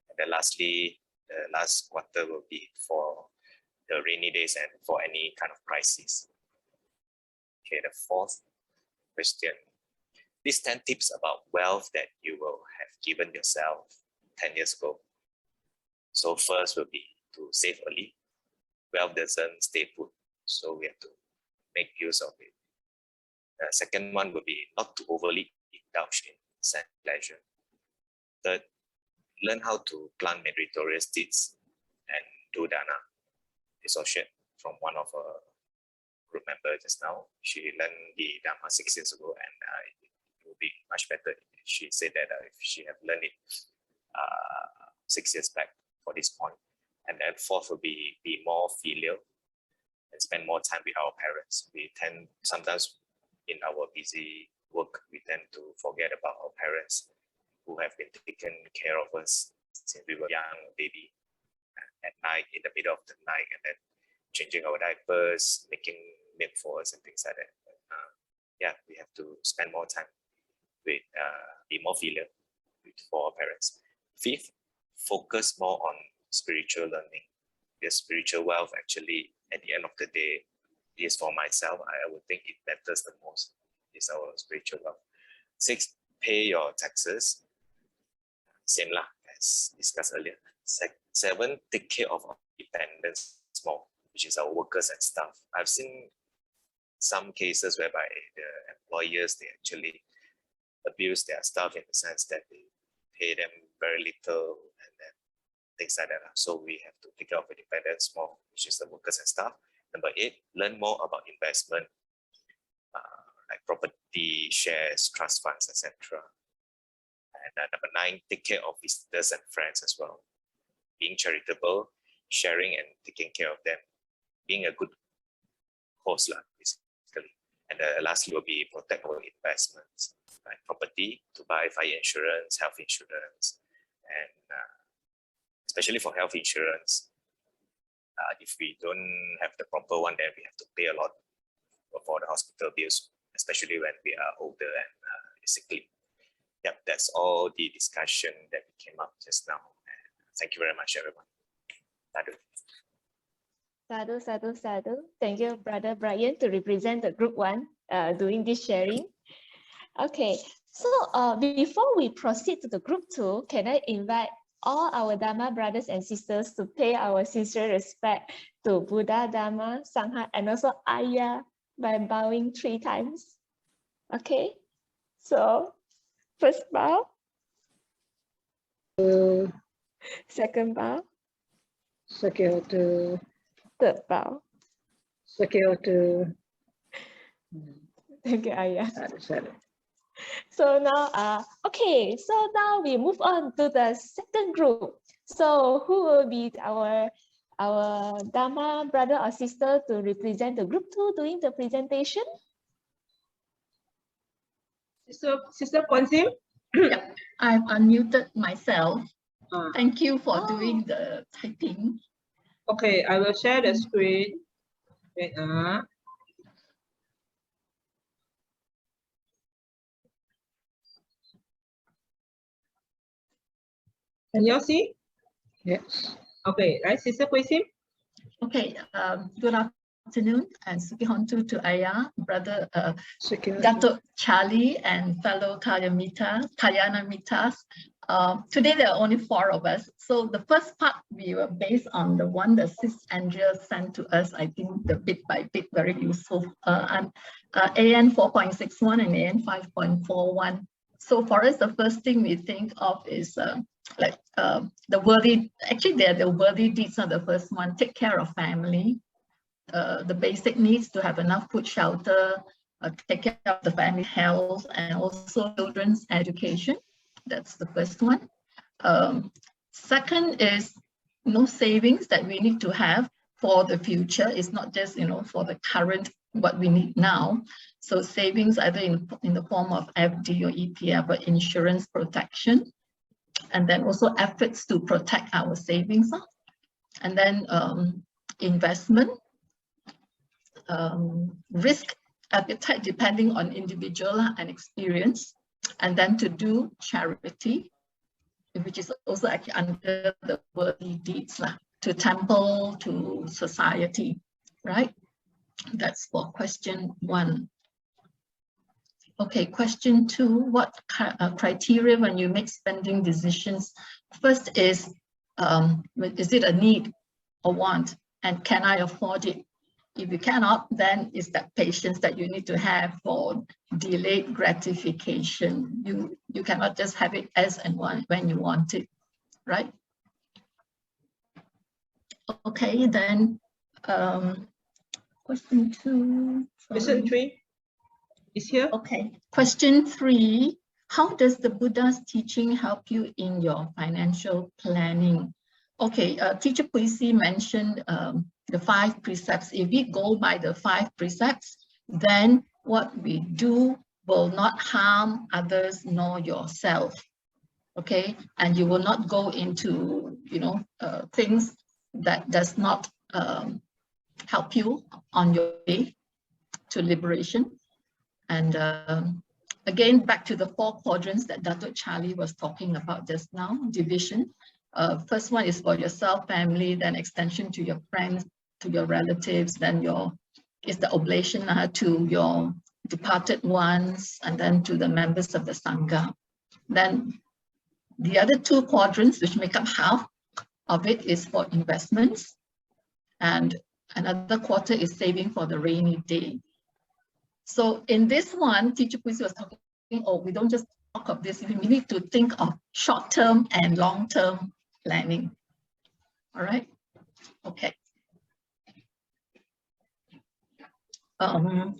And then lastly, the last quarter will be for the rainy days and for any kind of crisis. Okay, the fourth question. These 10 tips about wealth that you will have given yourself 10 years ago. So first will be to save early. Wealth doesn't stay put, so we have to make use of it. The second one will be not to overly indulge in sense pleasure. Third, learn how to plant meritorious deeds and do dana. Dissociate from one of our group members just now. She learned the Dhamma 6 years ago, and it will be much better. She said that if she had learned it 6 years back for this point. And then fourth will be more filial and spend more time with our parents. We tend, sometimes in our busy work, we tend to forget about our parents who have been taking care of us since we were young, baby, at night, in the middle of the night, and then changing our diapers, making milk for us and things like that. Yeah, we have to spend more time with, be more filial for our parents. Fifth, focus more on spiritual learning. The spiritual wealth actually, at the end of the day, is for myself. I would think it matters the most is our spiritual wealth. Six, pay your taxes. Same lah, as discussed earlier. Seven, take care of our dependents more, which is our workers and staff. I've seen some cases whereby the employers, they actually abuse their staff in the sense that they pay them very little and then things like that. So we have to take care of the dependents more, which is the workers and staff. Number 8, learn more about investment, like property, shares, trust funds, etc. And number 9, take care of visitors and friends as well. Being charitable, sharing and taking care of them, being a good host, basically. And lastly will be protect our investments, like property, to buy fire insurance, health insurance, and especially for health insurance, if we don't have the proper one, then we have to pay a lot for the hospital bills, especially when we are older and sickly. Yep, that's all the discussion that came up just now. And thank you very much, everyone. Sadhu. Sadhu, sadhu, sadhu. Thank you, Brother Brian, to represent the group 1 doing this sharing. Okay, so before we proceed to the group 2, can I invite all our Dhamma brothers and sisters to pay our sincere respect to Buddha, Dhamma, Sangha, and also Ariya by bowing 3 times. Okay, so first bow, second bow, Second, third bow. second, Thank you, Ariya. sorry. So now, okay, so now we move on to the second group. So who will be our our Dhamma brother or sister to represent the group 2 doing the presentation? Sister Kwansim? Yep, I've unmuted myself. Ah. Thank you for doing the typing. Okay, I will share the screen. Wait, Can you all see? Yes. Okay, right, Sister Kwansim? Okay, good afternoon and Sukihontu to Ariya, brother Security. Datuk Charlie and fellow Kayana Mitas. Today there are only 4 of us. So the first part we were based on the one that Sis Andrea sent to us. I think the bit by bit very useful. AN 4.61 and AN 5.41. So for us, the first thing we think of is the worthy. Actually, they're the worthy deeds are the first one. Take care of family. The basic needs to have enough food, shelter, take care of the family health, and also children's education. That's the first one. Second is savings that we need to have for the future. It's not just for the current what we need now. So savings either in the form of FD or EPF or insurance protection, and then also efforts to protect our savings, and then investment. Risk appetite depending on individual and experience, and then to do charity, which is also actually under the worthy deeds, to temple, to society, right? That's for question 1. Okay, question 2, what criteria when you make spending decisions? First is it a need or want, and can I afford it? If you cannot, then it's that patience that you need to have for delayed gratification. You cannot just have it as and when you want it, right? Okay, then question 2. Question 3 is here. Okay, question 3. How does the Buddha's teaching help you in your financial planning? Okay, Teacher Puisi mentioned the 5 precepts. If we go by the 5 precepts, then what we do will not harm others nor yourself. Okay, and you will not go into things that does not help you on your way to liberation. And again, back to the 4 quadrants that Datuk Charlie was talking about just now, division. First one is for yourself, family, then extension to your friends, to your relatives, then is the oblation to your departed ones, and then to the members of the Sangha. Then the other 2 quadrants, which make up half of it, is for investments, and another quarter is saving for the rainy day. So in this one, Teacher Puisi was talking, we don't just talk of this, we need to think of short-term and long-term planning. All right, okay.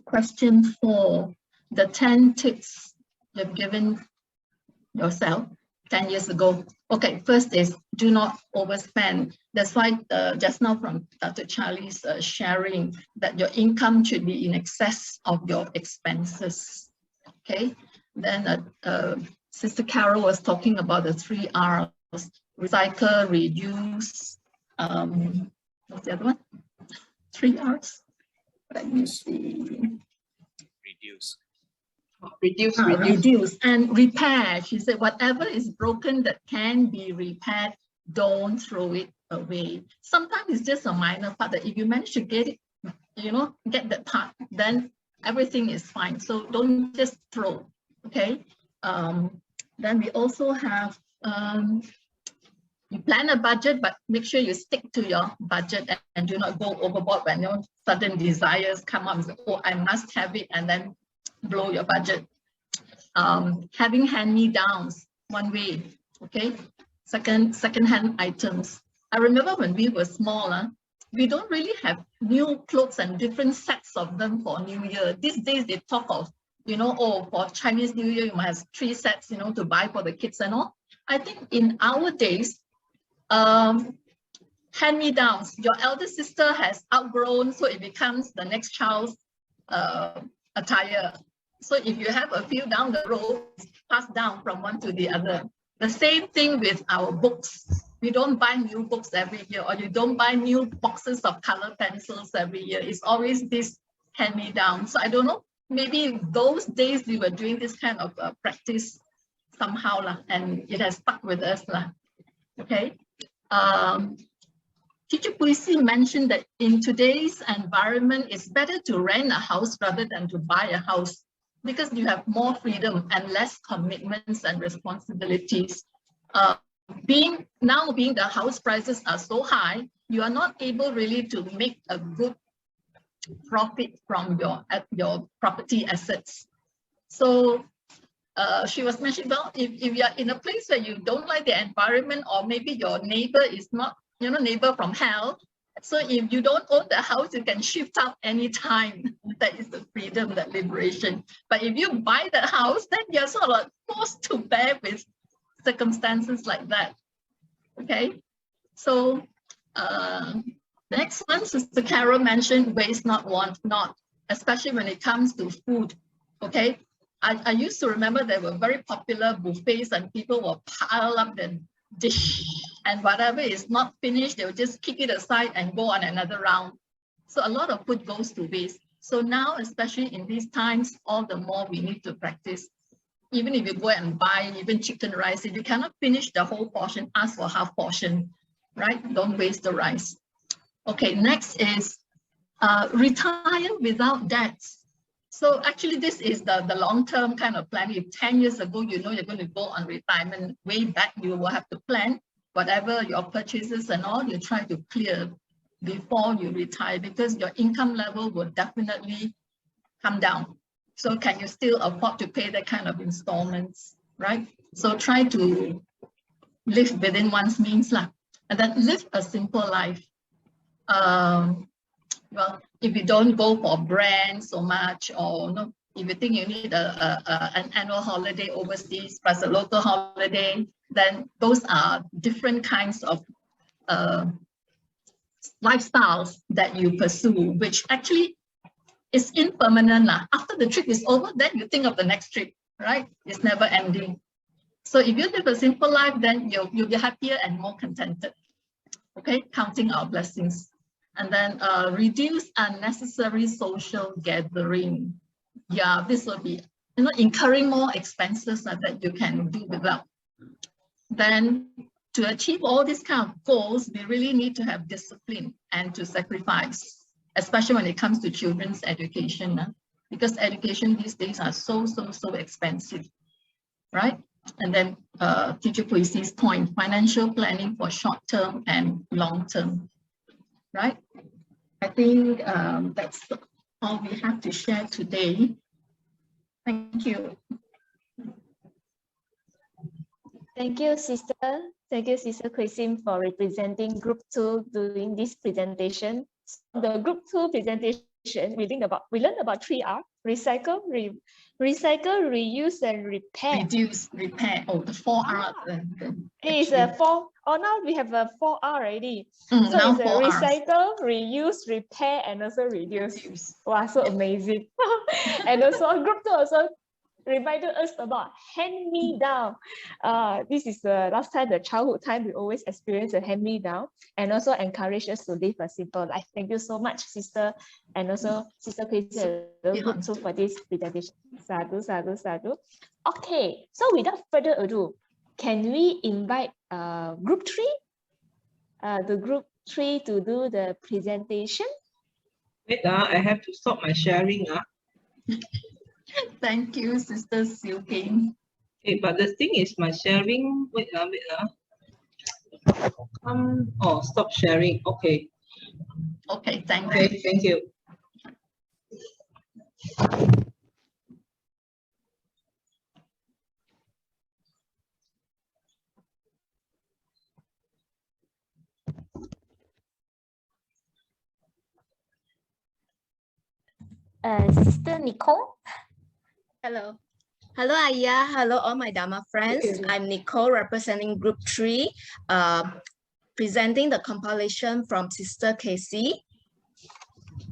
Question 4, the 10 tips you've given yourself 10 years ago. Okay, first is do not overspend. That's why just now from Dr. Charlie's sharing that your income should be in excess of your expenses. Okay, then Sister Carol was talking about the 3 R's, recycle, reduce, what's the other one? 3 R's. Let me see. Reduce. Reduce and repair. She said, whatever is broken that can be repaired, don't throw it away. Sometimes it's just a minor part that if you manage to get it, get that part, then everything is fine. So don't just throw, okay? Then we also have, you plan a budget, but make sure you stick to your budget and do not go overboard when your sudden desires come up and say, oh, I must have it, and then blow your budget. Having hand-me-downs, one way, okay? Second-hand items. I remember when we were smaller, we don't really have new clothes and different sets of them for New Year. These days they talk of, for Chinese New Year, you must have 3 sets, to buy for the kids and all. I think in our days, hand-me-downs. Your elder sister has outgrown, so it becomes the next child's attire. So if you have a few down the road, passed down from one to the other. The same thing with our books. We don't buy new books every year, or you don't buy new boxes of color pencils every year. It's always this hand-me-down. So I don't know, maybe those days we were doing this kind of practice somehow, and it has stuck with us. Okay. Teacher Puisi mentioned that in today's environment, it's better to rent a house rather than to buy a house, because you have more freedom and less commitments and responsibilities. Being the house prices are so high, you are not able really to make a good profit from your property assets. So she was mentioning, well, if you are in a place where you don't like the environment, or maybe your neighbor is not, neighbor from hell. So if you don't own the house, you can shift out anytime. That is the freedom, that liberation. But if you buy the house, then you're sort of forced to bear with circumstances like that. Okay, so next one, Sister Carol mentioned waste not, want not, especially when it comes to food. Okay, I used to remember there were very popular buffets and people will pile up the dish, and whatever is not finished, they'll just kick it aside and go on another round. So a lot of food goes to waste. So now, especially in these times, all the more we need to practice. Even if you go and buy even chicken rice, if you cannot finish the whole portion, ask for half portion, right? Don't waste the rice. Okay, next is retire without debts. So actually, this is the long-term kind of plan. If 10 years ago, you're going to go on retirement, way back, you will have to plan whatever your purchases and all, you try to clear before you retire, because your income level will definitely come down. So can you still afford to pay that kind of installments, right? So try to live within one's means, and then live a simple life. Well, if you don't go for brands so much, or no, if you think you need an annual holiday overseas plus a local holiday, then those are different kinds of lifestyles that you pursue, which actually is impermanent. After the trip is over, then you think of the next trip, right? It's never ending. So if you live a simple life, then you'll be happier and more contented. Okay, counting our blessings. And then reduce unnecessary social gathering. Yeah, this will be, incurring more expenses that you can do without. Then to achieve all these kind of goals, we really need to have discipline and to sacrifice, especially when it comes to children's education, because education these days are so expensive, right? And then Teacher Puisi's point, financial planning for short-term and long-term, right? I think that's all we have to share today. Thank you. Thank you, Sister. Thank you, Sister Puisi, for representing Group 2 doing this presentation. The Group 2 presentation, we learned about 3R: recycle, reuse, and repair. Reduce, repair. Oh, the 4R. It's a 4. Oh, now we have a 4R already. So now it's a recycle, reuse, repair, and also reduce. Wow, so amazing. And also Group 2 also reminded us about hand-me-down. This is the last time, the childhood time, we always experience a hand-me-down, and also encourage us to live a simple life. Thank you so much, Sister, and also Sister Puisi Group 2 for this presentation. Sadhu, sadhu, sadhu. Okay, so without further ado, can we invite Group 3? The Group 3 to do the presentation? Wait, I have to stop my sharing. Thank you, Sister Siu Ping. Okay, but the thing is, my sharing. Wait, oh, stop sharing. Okay. Okay, thank you. Okay, thank you. Sister Nicole. Hello. Hello, Ariya. Hello, all my Dhamma friends. I'm Nicole, representing Group 3. presenting the compilation from Sister Casey.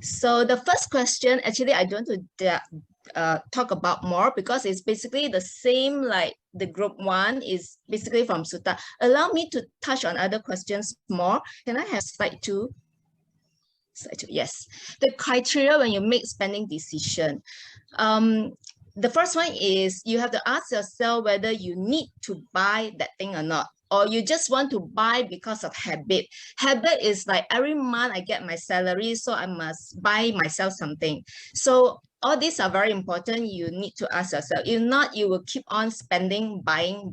So the first question, actually, I don't want to talk about more because it's basically the same like the group one is basically from Sutta. Allow me to touch on other questions more. Can I have slide 2? Slide 2, yes. The criteria when you make spending decision. The first one is you have to ask yourself whether you need to buy that thing or not, or you just want to buy because of habit. Habit is like every month I get my salary, so I must buy myself something. So all these are very important. You need to ask yourself. If not, you will keep on spending, buying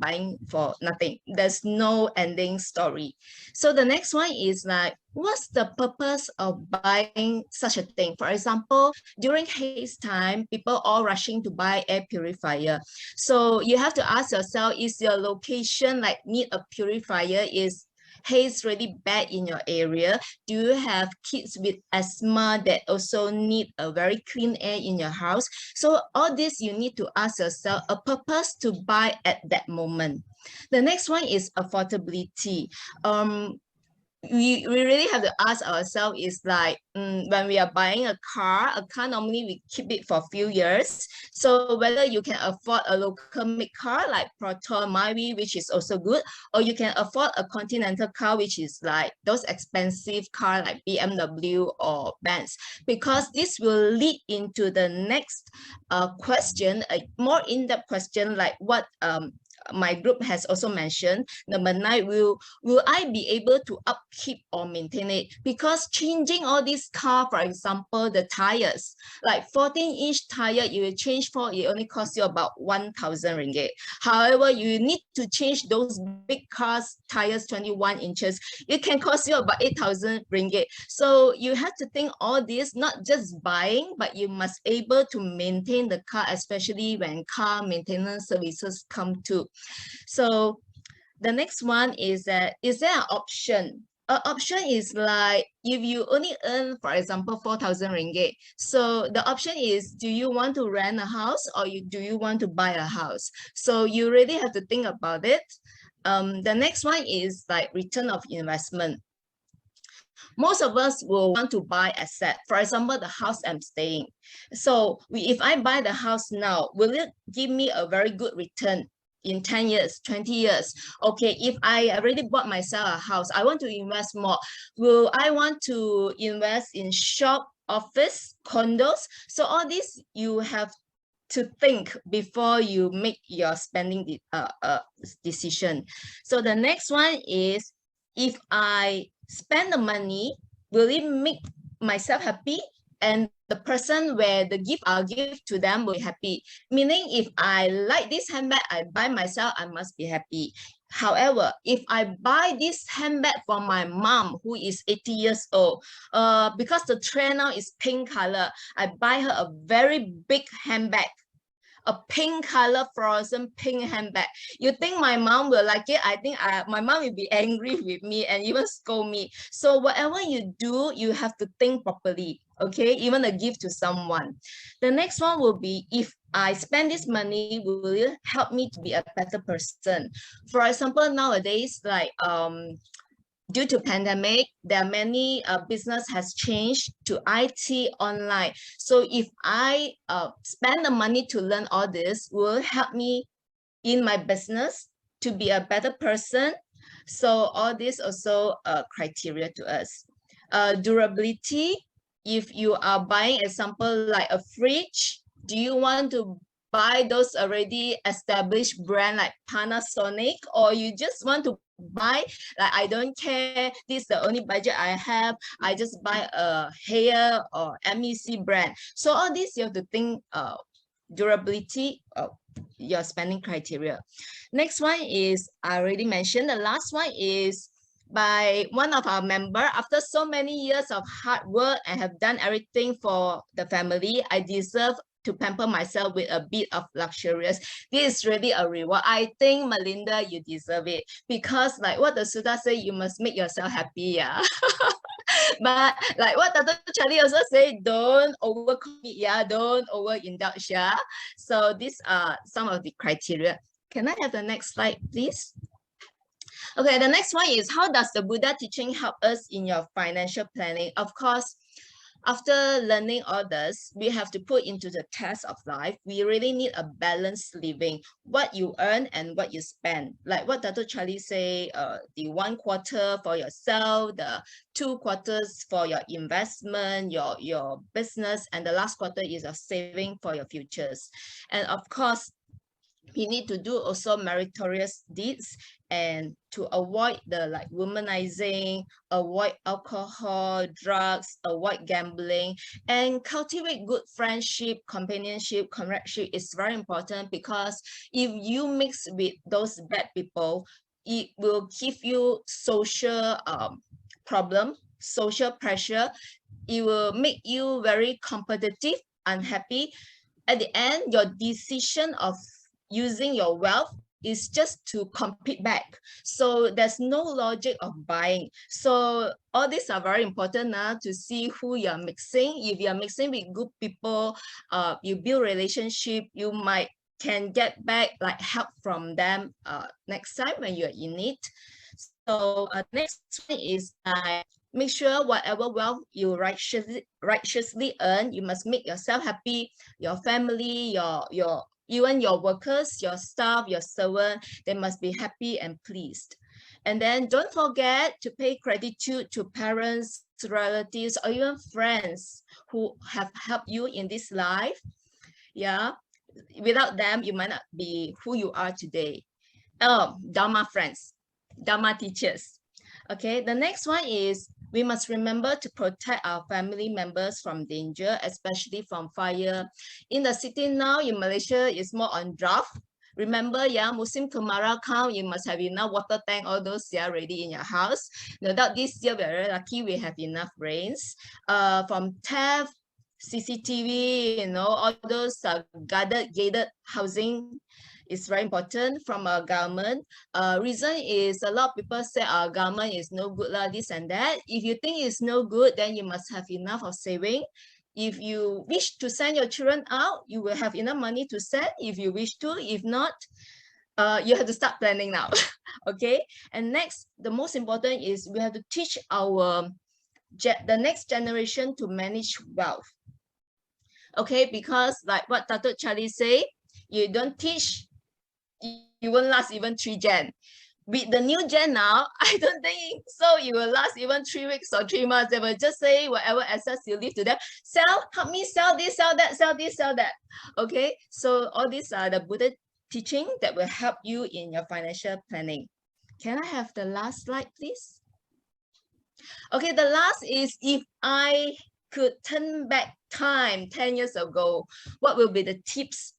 for nothing. There's no ending story. So the next one is like, what's the purpose of buying such a thing? For example, during haze time, people all rushing to buy air purifier. So you have to ask yourself, is your location like need a purifier? Is haze really bad in your area? Do you have kids with asthma that also need a very clean air in your house? So all this you need to ask yourself a purpose to buy at that moment. The next one is affordability. We really have to ask ourselves is like when we are buying a car normally we keep it for a few years. So whether you can afford a local made car like Proton, Mavi, which is also good, or you can afford a continental car, which is like those expensive car like BMW or Benz, because this will lead into the next question, a more in-depth question like what my group has also mentioned. Number 9, will I be able to upkeep or maintain it? Because changing all these car, for example, the tires, like 14-inch tire, you will change for, it only costs you about 1,000 ringgit. However, you need to change those big cars, tires 21 inches, it can cost you about 8,000 ringgit. So you have to think all this, not just buying, but you must able to maintain the car, especially when car maintenance services come to. So the next one is that, is there an option? An option is like if you only earn, for example, 4,000 ringgit. So the option is, do you want to rent a house or do you want to buy a house? So you really have to think about it. The next one is like return of investment. Most of us will want to buy asset. For example, the house I'm staying. So if I buy the house now, will it give me a very good return in 10 years, 20 years? Okay, if I already bought myself a house, I want to invest more. Will I want to invest in shop, office, condos? So all this you have to think before you make your spending decision. So the next one is, if I spend the money, will it make myself happy? And the person where the gift I'll give to them will be happy. Meaning if I like this handbag, I buy myself, I must be happy. However, if I buy this handbag for my mom who is 80 years old, because the trend now is pink color, I buy her a very big handbag, a pink color frozen pink handbag. You think my mom will like it? I think my mom will be angry with me and even scold me. So whatever you do, you have to think properly, okay? Even a gift to someone. The next one will be, if I spend this money, will it help me to be a better person? For example, nowadays, like due to pandemic, there are many business has changed to IT online. So if I spend the money to learn all this, will help me in my business to be a better person. So all this also criteria to us. Durability, if you are buying example like a fridge, do you want to buy those already established brand like Panasonic, or you just want to buy like, I don't care, this is the only budget I have, I just buy a hair or MEC brand? So all this you have to think durability of your spending criteria. Next one is, I already mentioned, the last one is by one of our member, after so many years of hard work and have done everything for the family, I deserve to pamper myself with a bit of luxurious. This is really a reward. I think, Melinda, you deserve it, because like what the Sutta say, you must make yourself happy, yeah. But like what Datuk Charlie also say, don't overcommit, yeah, don't overindulge, yeah. So these are some of the criteria. Can I have the next slide, please? Okay, the next one is, how does the Buddha teaching help us in your financial planning? Of course, after learning all this, we have to put into the test of life. We really need a balanced living, what you earn and what you spend. Like what Datuk Charlie say, the 1 quarter for yourself, the 2 quarters for your investment, your business, and the last quarter is a saving for your futures. And of course, we need to do also meritorious deeds and to avoid the like womanizing, avoid alcohol, drugs, avoid gambling, and cultivate good friendship, companionship, comradeship is very important, because if you mix with those bad people, it will give you social problem, social pressure. It will make you very competitive, unhappy. At the end, your decision of using your wealth is just to compete back. So there's no logic of buying. So all these are very important now to see who you're mixing. If you're mixing with good people, you build relationship, you might can get back like help from them next time when you're in it. So next one is make sure whatever wealth you righteously earn, you must make yourself happy, your family, even your workers, your staff, your servant, they must be happy and pleased. And then don't forget to pay gratitude to parents, relatives, or even friends who have helped you in this life. Yeah, without them, you might not be who you are today. Oh, Dhamma friends, Dhamma teachers. Okay, the next one is, we must remember to protect our family members from danger, especially from fire. In the city now, in Malaysia, it's more on drought. Remember, yeah, musim kemarau come, you must have enough water tank, all those ready in your house. No doubt this year we're very lucky we have enough rains. From theft, CCTV, all those gated housing is very important from our government. Reason is a lot of people say our government is no good, this and that. If you think it's no good, then you must have enough of saving. If you wish to send your children out, you will have enough money to send if you wish to. If not, you have to start planning now. Okay. And next, the most important is we have to teach the next generation to manage wealth. Okay, because like what Datuk Charlie say, you don't teach, you won't last even 3 gen. With the new gen now, I don't think so you will last even 3 weeks or 3 months. They will just say whatever assets you leave to them, sell, help me sell this, sell that, sell this, sell that. Okay, so all these are the Buddha teaching that will help you in your financial planning. Can I have the last slide, please? Okay, the last is, if I could turn back time 10 years ago, what will be the tips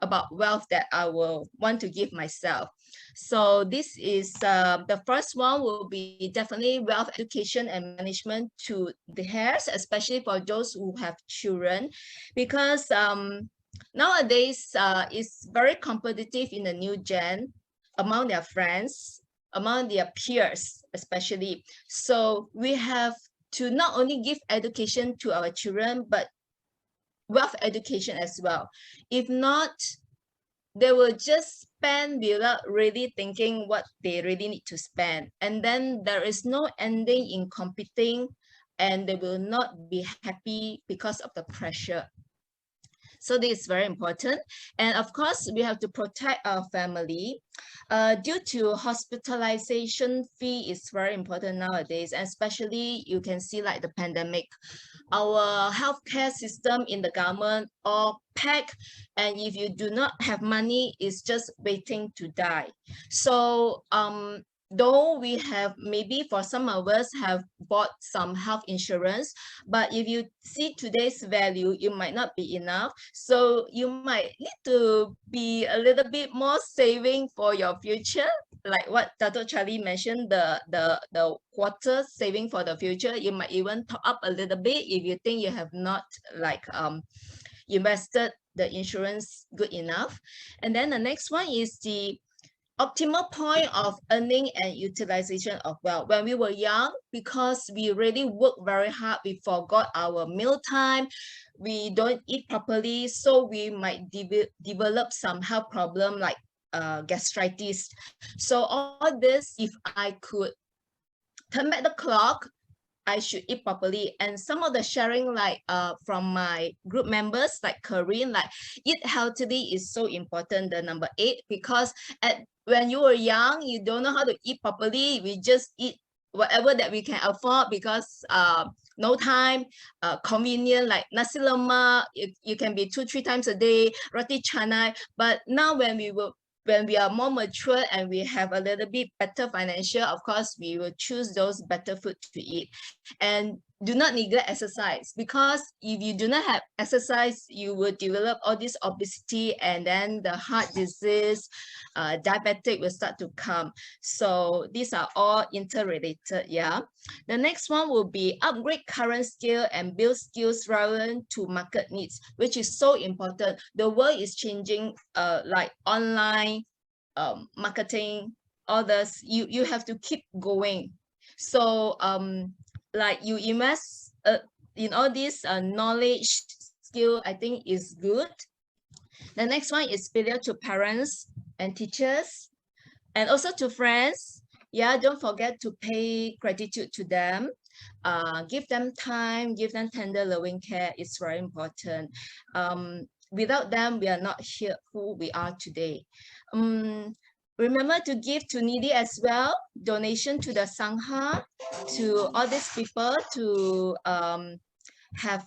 about wealth that I will want to give myself? So this is the first one will be definitely wealth education and management to the heirs, especially for those who have children, because nowadays it's very competitive in the new gen among their friends, among their peers especially. So we have to not only give education to our children, but wealth education as well. If not, they will just spend without really thinking what they really need to spend. And then there is no ending in competing, and they will not be happy because of the pressure. So this is very important. And of course, we have to protect our family. Due to hospitalization fee is very important nowadays, especially you can see like the pandemic. Our healthcare system in the government all packed, and if you do not have money, it's just waiting to die. So though we have, maybe for some of us have bought some health insurance, but if you see today's value, it might not be enough. So you might need to be a little bit more saving for your future. Like what Datuk Charlie mentioned, the quarter saving for the future, you might even top up a little bit if you think you have not like invested the insurance good enough. And then the next one is the optimal point of earning and utilization of wealth. When we were young, because we really work very hard, we forgot our meal time, we don't eat properly, so we might develop some health problem like gastritis. So all this, if I could turn back the clock, I should eat properly. And some of the sharing, like from my group members, like Corinne, like eat healthily is so important, the number 8, because when you were young, you don't know how to eat properly. We just eat whatever that we can afford because no time, convenient, like nasi lemak, you can be 2-3 times a day, roti canai. But now when we are more mature and we have a little bit better financial, of course, we will choose those better food to eat. And do not neglect exercise, because if you do not have exercise, you will develop all this obesity, and then the heart disease, diabetic will start to come. So these are all interrelated, yeah. The next one will be upgrade current skill and build skills relevant to market needs, which is so important. The world is changing, like online marketing, all this, you have to keep going. So like you invest in all this knowledge skill, I think is good. The next one is failure to parents and teachers, and also to friends. Yeah, don't forget to pay gratitude to them. Give them time, give them tender loving care. It's very important. Without them, we are not here who we are today. Remember to give to needy as well, donation to the Sangha, to all these people to have,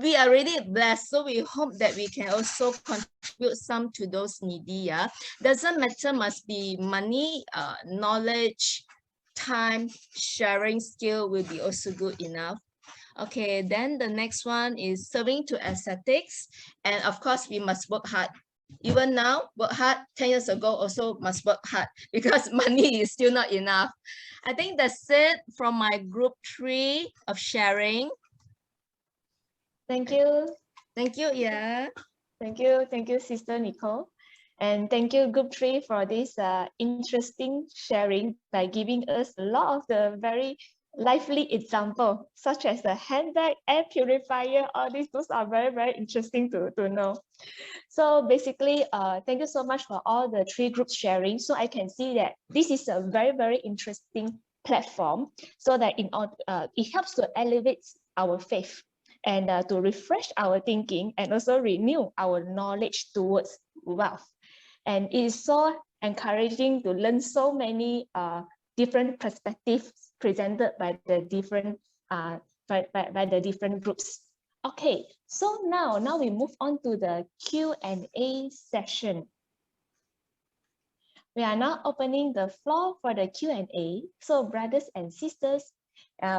we are really blessed. So we hope that we can also contribute some to those needy. Yeah, doesn't matter, must be money, knowledge, time, sharing skill will be also good enough. Okay, then the next one is serving to aesthetics. And of course, we must work hard. Even now, work hard. 10 years ago also must work hard because money is still not enough. I think that's it from my group 3 of sharing. Thank you. Thank you, yeah. Thank you, Sister Nicole. And thank you, Group 3, for this interesting sharing by giving us a lot of the very lively example, such as the handbag, air purifier, all these, those are very, very interesting to know. So basically, thank you so much for all the 3 groups sharing. So I can see that this is a very, very interesting platform, so that it helps to elevate our faith and to refresh our thinking and also renew our knowledge towards wealth. And it is so encouraging to learn so many different perspectives presented by the different by the different groups. Okay, so now we move on to the Q&A session. We are now opening the floor for the Q&A. So brothers and sisters,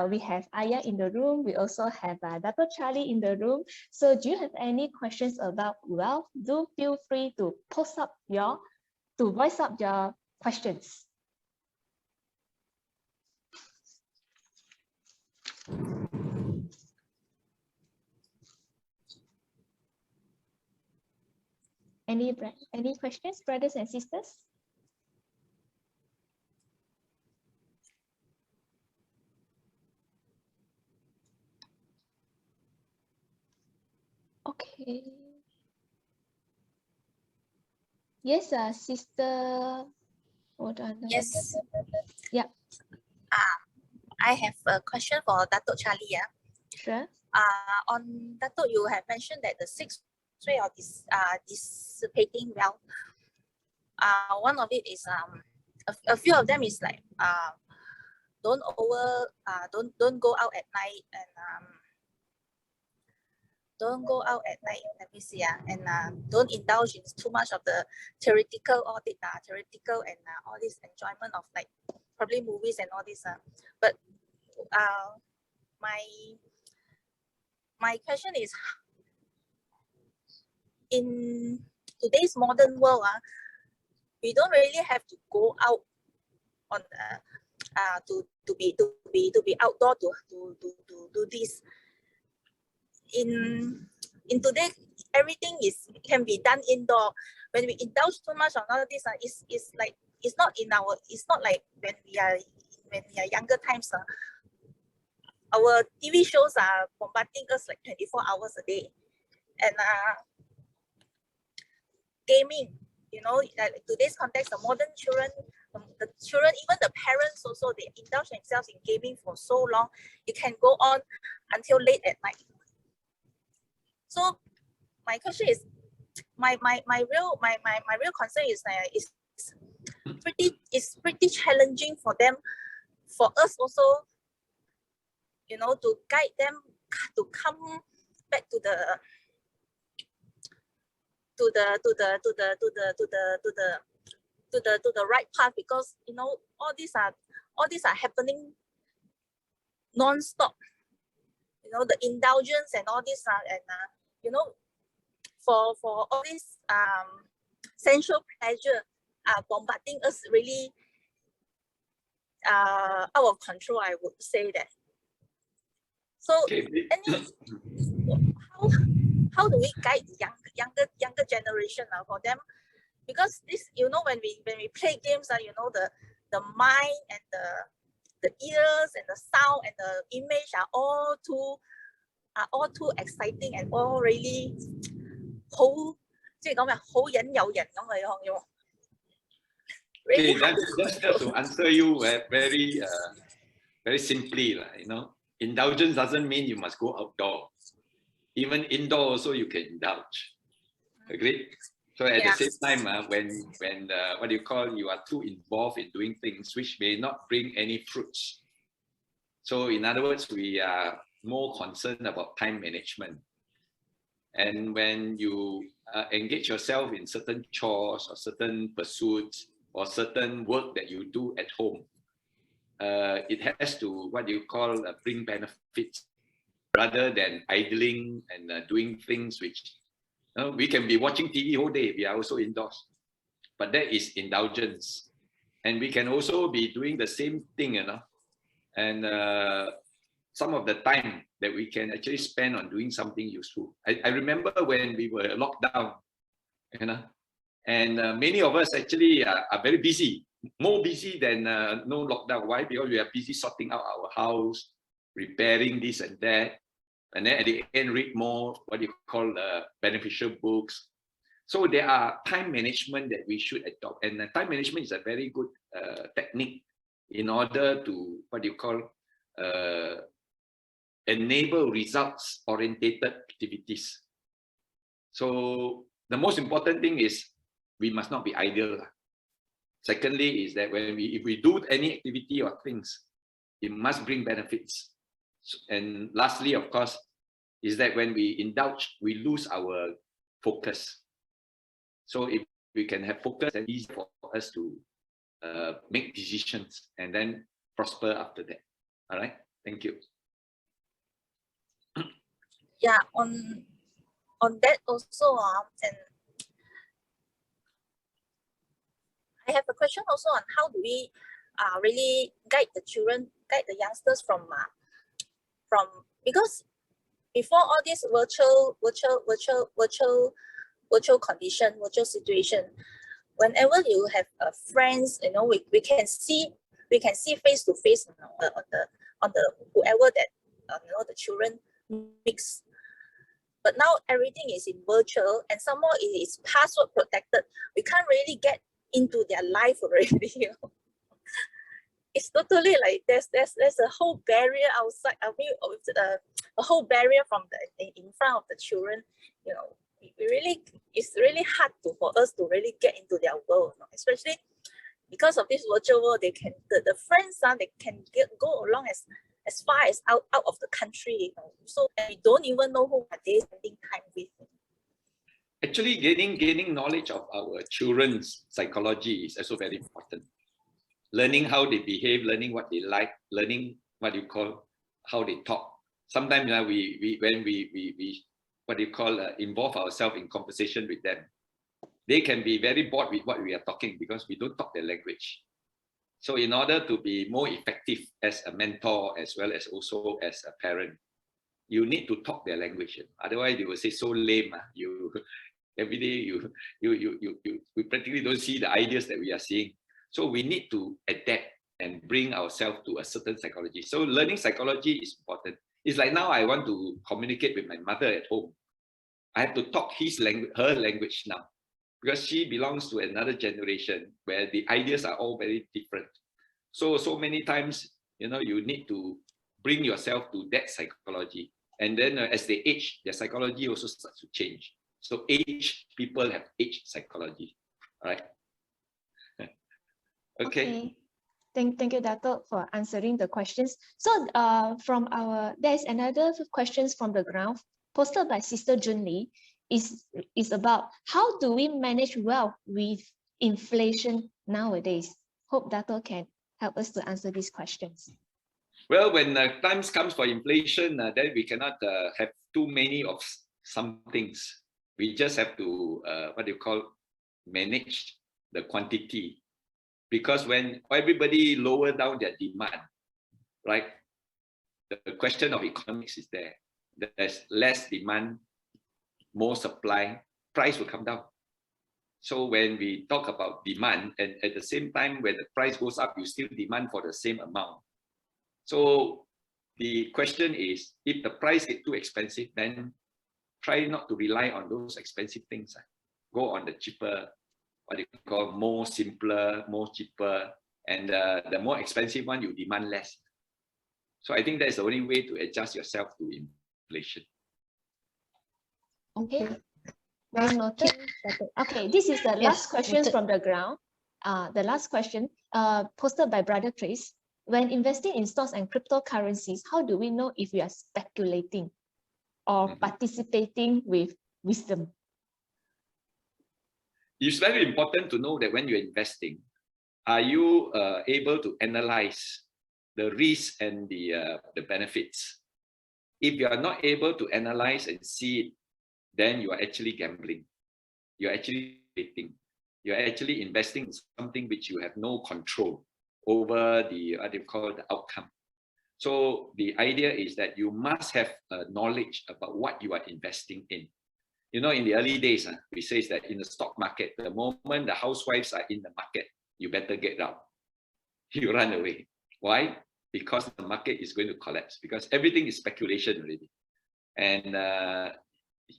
we have Ariya in the room. We also have Datuk Charlie in the room. So do you have any questions about wealth? Do feel free to voice up your questions. Any questions, brothers and sisters? Okay. Yes, Sister. Hold on. Yes. Yeah. I have a question for Datuk Charlie. Yeah. Sure. On Datuk, you have mentioned that the 6th way of dissipating wealth. One of it is a few of them is like don't go out at night, and don't go out at night. Let me see. And don't indulge in too much of the theoretical audit, theoretical and all this enjoyment of like probably movies and all this. But my question is, in today's modern world, we don't really have to go out on to be outdoor to do this. In today, everything can be done indoor. When we indulge too much on all of this, it's not like when we are younger times. Our TV shows are bombarding us like 24 hours a day, and gaming. You know, like today's context, the modern children, the children, even the parents also, they indulge themselves in gaming for so long. It can go on until late at night. So my question is, my real concern is pretty challenging for them, for us also, you know, to guide them to come back to the right path, because you know all these are happening non-stop. You know, the indulgence and all this you know, for all this sensual pleasure are bombarding us really out of control, I would say that. So how do we guide the younger generation for them? Because this, you know, when we play games, you know, the mind and the ears and the sound and the image are all too exciting and all really Okay, just to answer you very very simply, you know, indulgence doesn't mean you must go outdoor. Even indoor also you can indulge. Agree? So at the same time, when what do you call, you are too involved in doing things which may not bring any fruits. So in other words, we are more concerned about time management. And when you engage yourself in certain chores or certain pursuits or certain work that you do at home, it has to, what do you call, bring benefits, rather than idling and doing things which, you know, we can be watching TV whole day, we are also indoors, but that is indulgence. And we can also be doing the same thing, you know, and some of the time that we can actually spend on doing something useful. I remember when we were locked down, you know, and many of us actually are very busy, more busy than no lockdown. Why? Because we are busy sorting out our house, repairing this and that, and then at the end read more, what you call, beneficial books. So there are time management that we should adopt, and time management is a very good technique in order to, what do you call, enable results oriented activities. So the most important thing is we must not be idle. Secondly is that if we do any activity or things, it must bring benefits. And lastly, of course, is that when we indulge, we lose our focus. So if we can have focus, it's easy for us to make decisions and then prosper after that. All right, thank you. Yeah, on that also, and I have a question also on how do we really guide the children, guide the youngsters from because before all this virtual condition, virtual situation, whenever you have friends, you know, we can see face to face on the whoever that you know, the children mix. But now everything is in virtual, and some more it is password protected. We can't really get into their life already. You know? It's totally like there's a whole barrier outside. I mean, a whole barrier from in front of the children. You know, it's really hard for us to really get into their world, you know? Especially because of this virtual world. They can the friends they can go along as far as out of the country, you know. So we don't even know who are they spending time with. Actually, gaining knowledge of our children's psychology is also very important. Learning how they behave, learning what they like, learning what you call how they talk. Sometimes when we what you call involve ourselves in conversation with them, they can be very bored with what we are talking because we don't talk their language. So in order to be more effective as a mentor as well as also as a parent, you need to talk their language. Otherwise, they will say so lame. You every day we practically don't see the ideas that we are seeing. So we need to adapt and bring ourselves to a certain psychology. So learning psychology is important. It's like now I want to communicate with my mother at home. I have to talk her language now, because she belongs to another generation where the ideas are all very different. So many times, you know, you need to bring yourself to that psychology. And then as they age, their psychology also starts to change. So people have age psychology, all right? Okay. Thank you, Datuk, for answering the questions. So there's another questions from the ground posted by Sister Jun Lee is about how do we manage wealth with inflation nowadays? Hope Datuk can help us to answer these questions. Well, when times comes for inflation, then we cannot have too many of some things. We just have to, manage the quantity. Because when everybody lower down their demand, right? The question of economics is there. There's less demand, more supply, price will come down. So when we talk about demand, and at the same time, when the price goes up, you still demand for the same amount. So the question is, if the price is too expensive, then try not to rely on those expensive things. Go on the cheaper, what you call more simpler, more cheaper, and the more expensive one, you demand less. So I think that's the only way to adjust yourself to inflation. Okay, well noted. Okay, this is the last question from the ground. The last question posted by Brother Chris. When investing in stocks and cryptocurrencies, how do we know if we are speculating or participating with wisdom? It's very important to know that when you're investing, are you able to analyze the risks and the benefits? If you are not able to analyze and see it, then you are actually gambling. You're actually betting. You're actually investing in something which you have no control over the outcome. So the idea is that you must have knowledge about what you are investing in. You know, in the early days, we say that in the stock market, the moment the housewives are in the market, you better get out. You run away. Why? Because the market is going to collapse, because everything is speculation already. And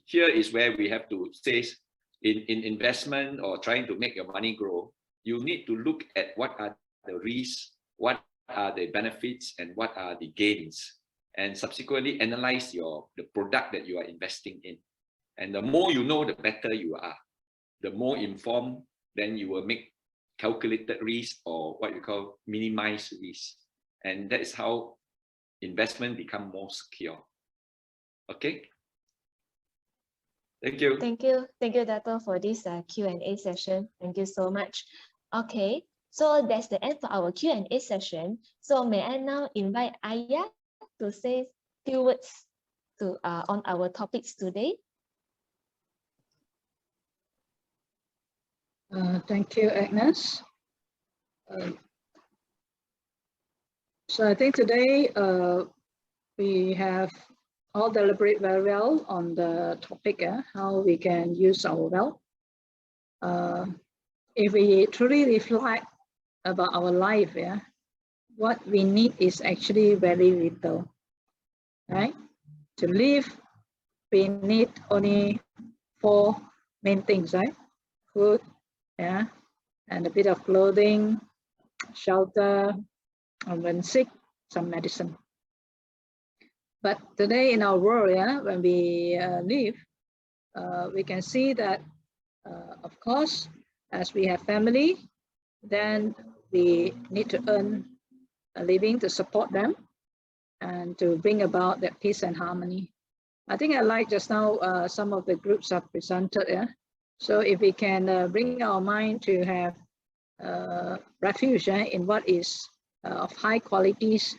here is where we have to say, in investment or trying to make your money grow, you need to look at what are the risks, what are the benefits, and what are the gains, and subsequently analyze the product that you are investing in. And the more you know, the better you are. The more informed, then you will make calculated risk, or what you call minimized risk. And that is how investment become more secure. Okay. Thank you. Thank you, Dato, for this Q&A session. Thank you so much. Okay, so that's the end for our Q&A session. So may I now invite Ariya to say a few words on our topics today. Thank you, Agnes. So I think today we have all deliberate very well on the topic, how we can use our wealth. If we truly reflect about our life, what we need is actually very little, right? To live, we need only 4 main things, right? Food, and a bit of clothing, shelter, and when sick, some medicine. But today in our world, when we live, we can see that, of course, as we have family, then we need to earn a living to support them and to bring about that peace and harmony. I think I like just now some of the groups are presented. So if we can bring our mind to have refuge in what is of high qualities,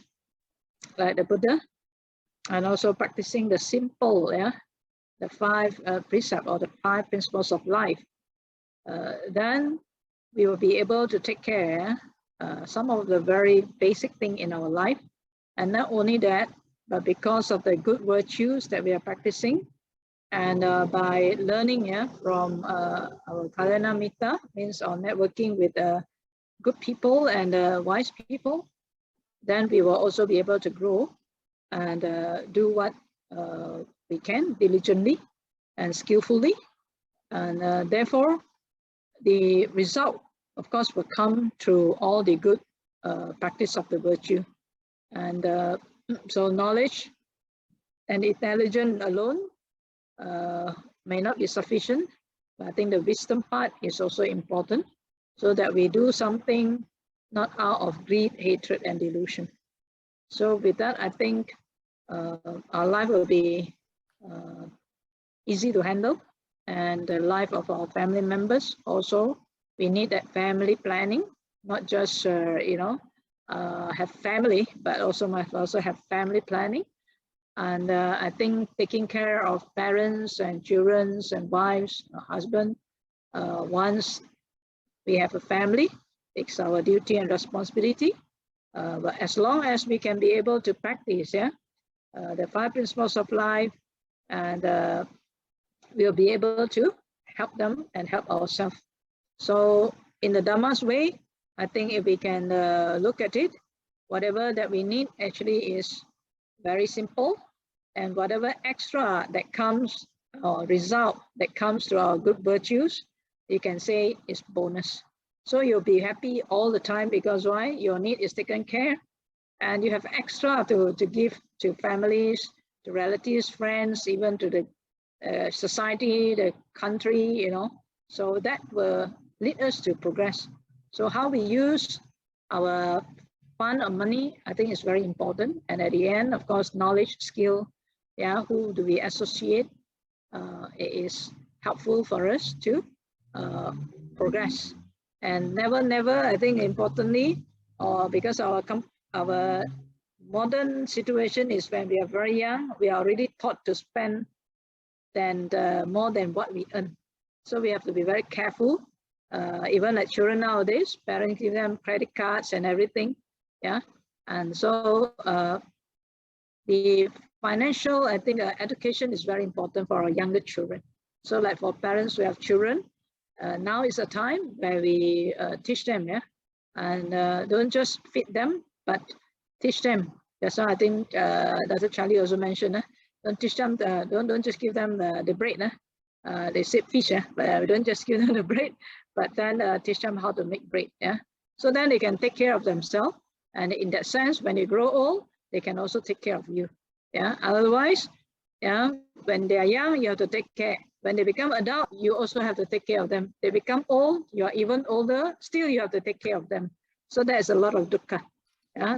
like the Buddha, and also practicing the simple, the 5 precepts or the 5 principles of life, then we will be able to take care some of the very basic thing in our life. And not only that, but because of the good virtues that we are practicing, and by learning from our Kalyana Mitta, means on networking with good people and wise people, then we will also be able to grow and do what we can diligently and skillfully. And therefore, the result, of course, will come through all the good practice of the virtue. And so knowledge and intelligence alone may not be sufficient, but I think the wisdom part is also important, so that we do something not out of greed, hatred, and delusion. So with that, I think our life will be easy to handle, and the life of our family members also. We need that family planning, not just have family, but also must also have family planning. And I think taking care of parents and children and wives, husband, once we have a family, it's our duty and responsibility. But as long as we can be able to practice, the 5 principles of life, and we'll be able to help them and help ourselves. So in the Dhamma's way, I think if we can look at it, whatever that we need actually is very simple, and whatever extra that comes or result that comes to our good virtues, you can say is bonus. So you'll be happy all the time, because why? Your need is taken care, and you have extra to give to families, to relatives, friends, even to the society, the country, so that will lead us to progress. So how we use our fund or money, I think is very important. And at the end, of course, knowledge, skill, who do we associate, it is helpful for us to progress. And never, I think importantly, because our modern situation is when we are very young, we are already taught to spend more than what we earn. So we have to be very careful. Even like children nowadays, parents give them credit cards and everything. And so the financial, I think education is very important for our younger children. So like for parents who have children, now is a time where we teach them, and don't just feed them, but teach them. That's why I think Datuk Charlie also mentioned, don't teach them, don't just give them the bread. They say fish, but don't just give them the bread, but then teach them how to make bread. So then they can take care of themselves, and in that sense, when they grow old, they can also take care of you. Otherwise, when they are young, you have to take care. When they become adult, you also have to take care of them. They become old, you are even older, still you have to take care of them. So there's a lot of dukkha.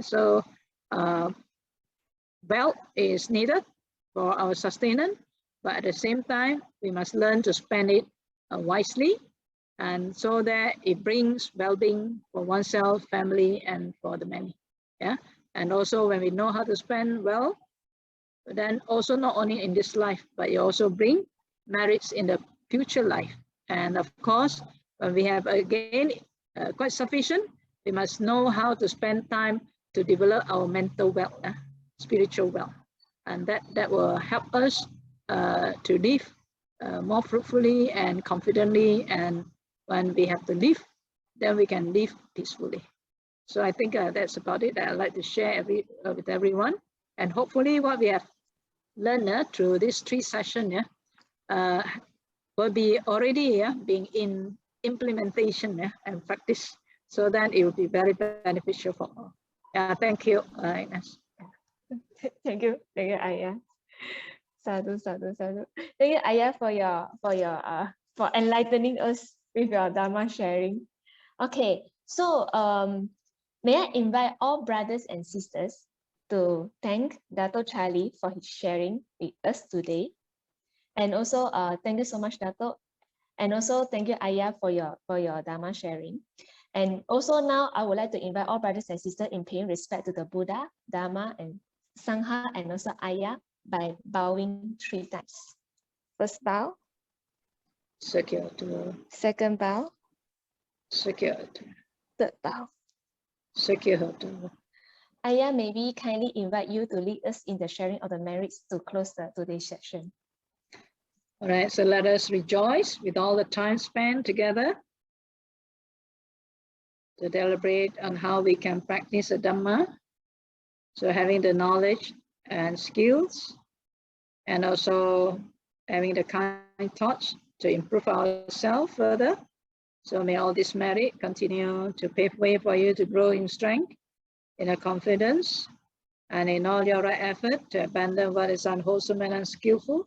So wealth is needed for our sustenance, but at the same time, we must learn to spend it wisely, and so that it brings well-being for oneself, family, and for the many. And also when we know how to spend well, then also not only in this life, but you also bring merits in the future life. And of course, when we have again quite sufficient, we must know how to spend time to develop our mental wealth, spiritual wealth, and that will help us to live more fruitfully and confidently. And when we have to live, then we can live peacefully. So I think that's about it that I'd like to share with everyone. And hopefully what we have learned through this 3 sessions will be already being in implementation and practice, so that it will be very beneficial for all. Thank you, Ines. Thank you, Ariya. Sadhu, sadhu, sadhu. Thank you, Ariya, for enlightening us with your Dhamma sharing. Okay, so may I invite all brothers and sisters to thank Datuk Charlie for his sharing with us today. And also thank you so much, Datuk. And also thank you, Ariya, for your Dhamma sharing. And also now I would like to invite all brothers and sisters in paying respect to the Buddha, Dhamma, and Sangha, and also Ariya by bowing 3 times. First bow. Secure. Second bow. Secure. Third bow. Secure. Ariya, may we kindly invite you to lead us in the sharing of the merits to close today's session. All right, so let us rejoice with all the time spent together to deliberate on how we can practice the Dhamma. So having the knowledge and skills, and also having the kind thoughts to improve ourselves further. So may all this merit continue to pave way for you to grow in strength, in a confidence, and in all your right effort to abandon what is unwholesome and unskillful,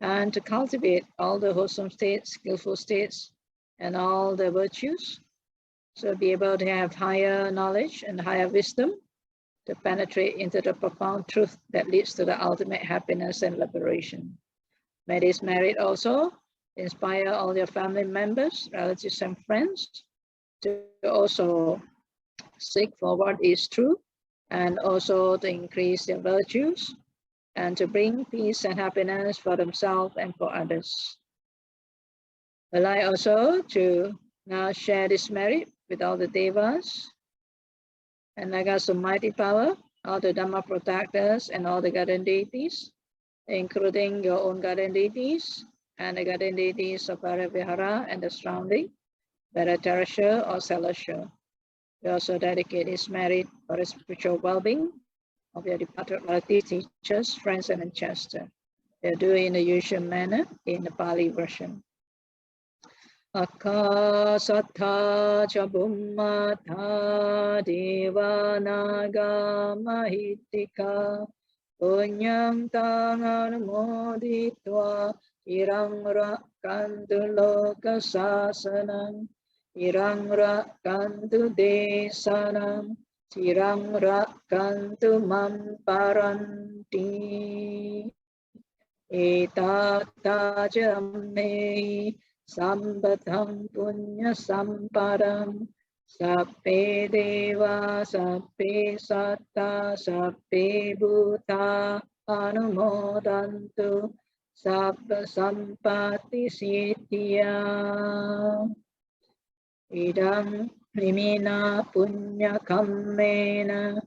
and to cultivate all the wholesome states, skillful states, and all the virtues. So be able to have higher knowledge and higher wisdom to penetrate into the profound truth that leads to the ultimate happiness and liberation. May this merit also inspire all your family members, relatives, and friends to also seek for what is true, and also to increase their virtues and to bring peace and happiness for themselves and for others. I'd like also to now share this merit with all the Devas and Nagas of mighty power, all the Dhamma protectors and all the guardian deities, including your own guardian deities and the guardian deities of Ariya Vihara and the surrounding, whether terrestrial or celestial. We also dedicate this merit for the spiritual well-being of your departed relatives, teachers, friends, and ancestors. They do it in the usual manner in the Pali version. Akasatha cha bhummata devanaga mahitika punyam tang anumoditva irang rakantu loka sasanam irang rakantu desanam irang rakantu mamparanti etata jamme Sambatham punya sampadam sappe deva sappe satta sappe bhuta anumodantu sabba sampati siddhya idam primina punya kammena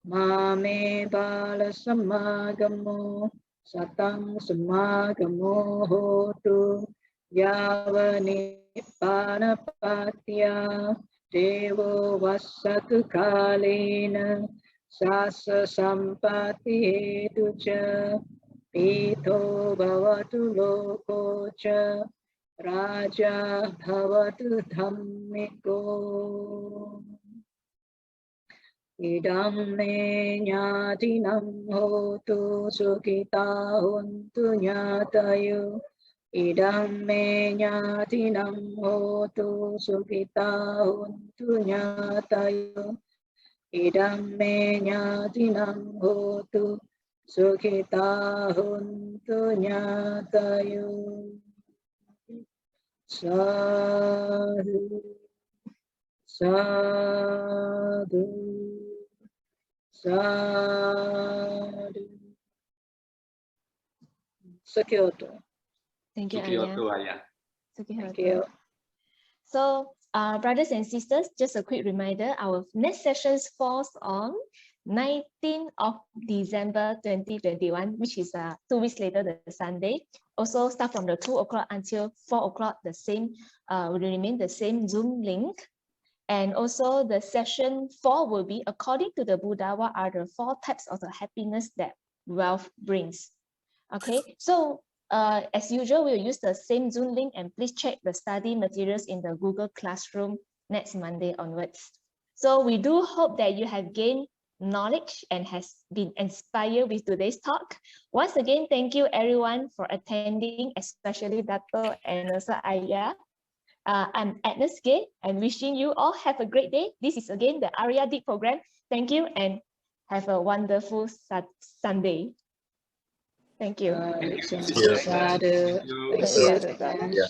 mame bala samagamo satang samagamo hotu Yavani panapatya devo vasatu kalena sasa sampati hetucha pito bhavatu lokocha raja bhavatu dhammiko idam me nyatinam hotu sukhita huntu nyatayo Idam me nyatinam hotu sukhita huntu nyatayo Idam me nyatinam hotu sukhita huntu nyatayo Sadhu Sadhu Sadhu Sakyoto. Thank you, Sukhiyoto, Ariya. Ariya. Thank you. So, brothers and sisters, just a quick reminder, our next session falls on 19th of December 2021, which is 2 weeks later, the Sunday. Also start from the 2 o'clock until 4 o'clock, the same, will remain the same Zoom link. And also the session 4 will be, according to the Buddha, what are the 4 types of the happiness that wealth brings? Okay, so as usual, we'll use the same Zoom link, and please check the study materials in the Google Classroom next Monday onwards. So we do hope that you have gained knowledge and has been inspired with today's talk. Once again, thank you everyone for attending, especially Datuk and also Ariya. I'm Agnes Gay. I'm wishing you all have a great day. This is again the Ariya D program. Thank you and have a wonderful Sunday. Thank you. Thank you. Sadhu. Thank you. Thank you. Thank you.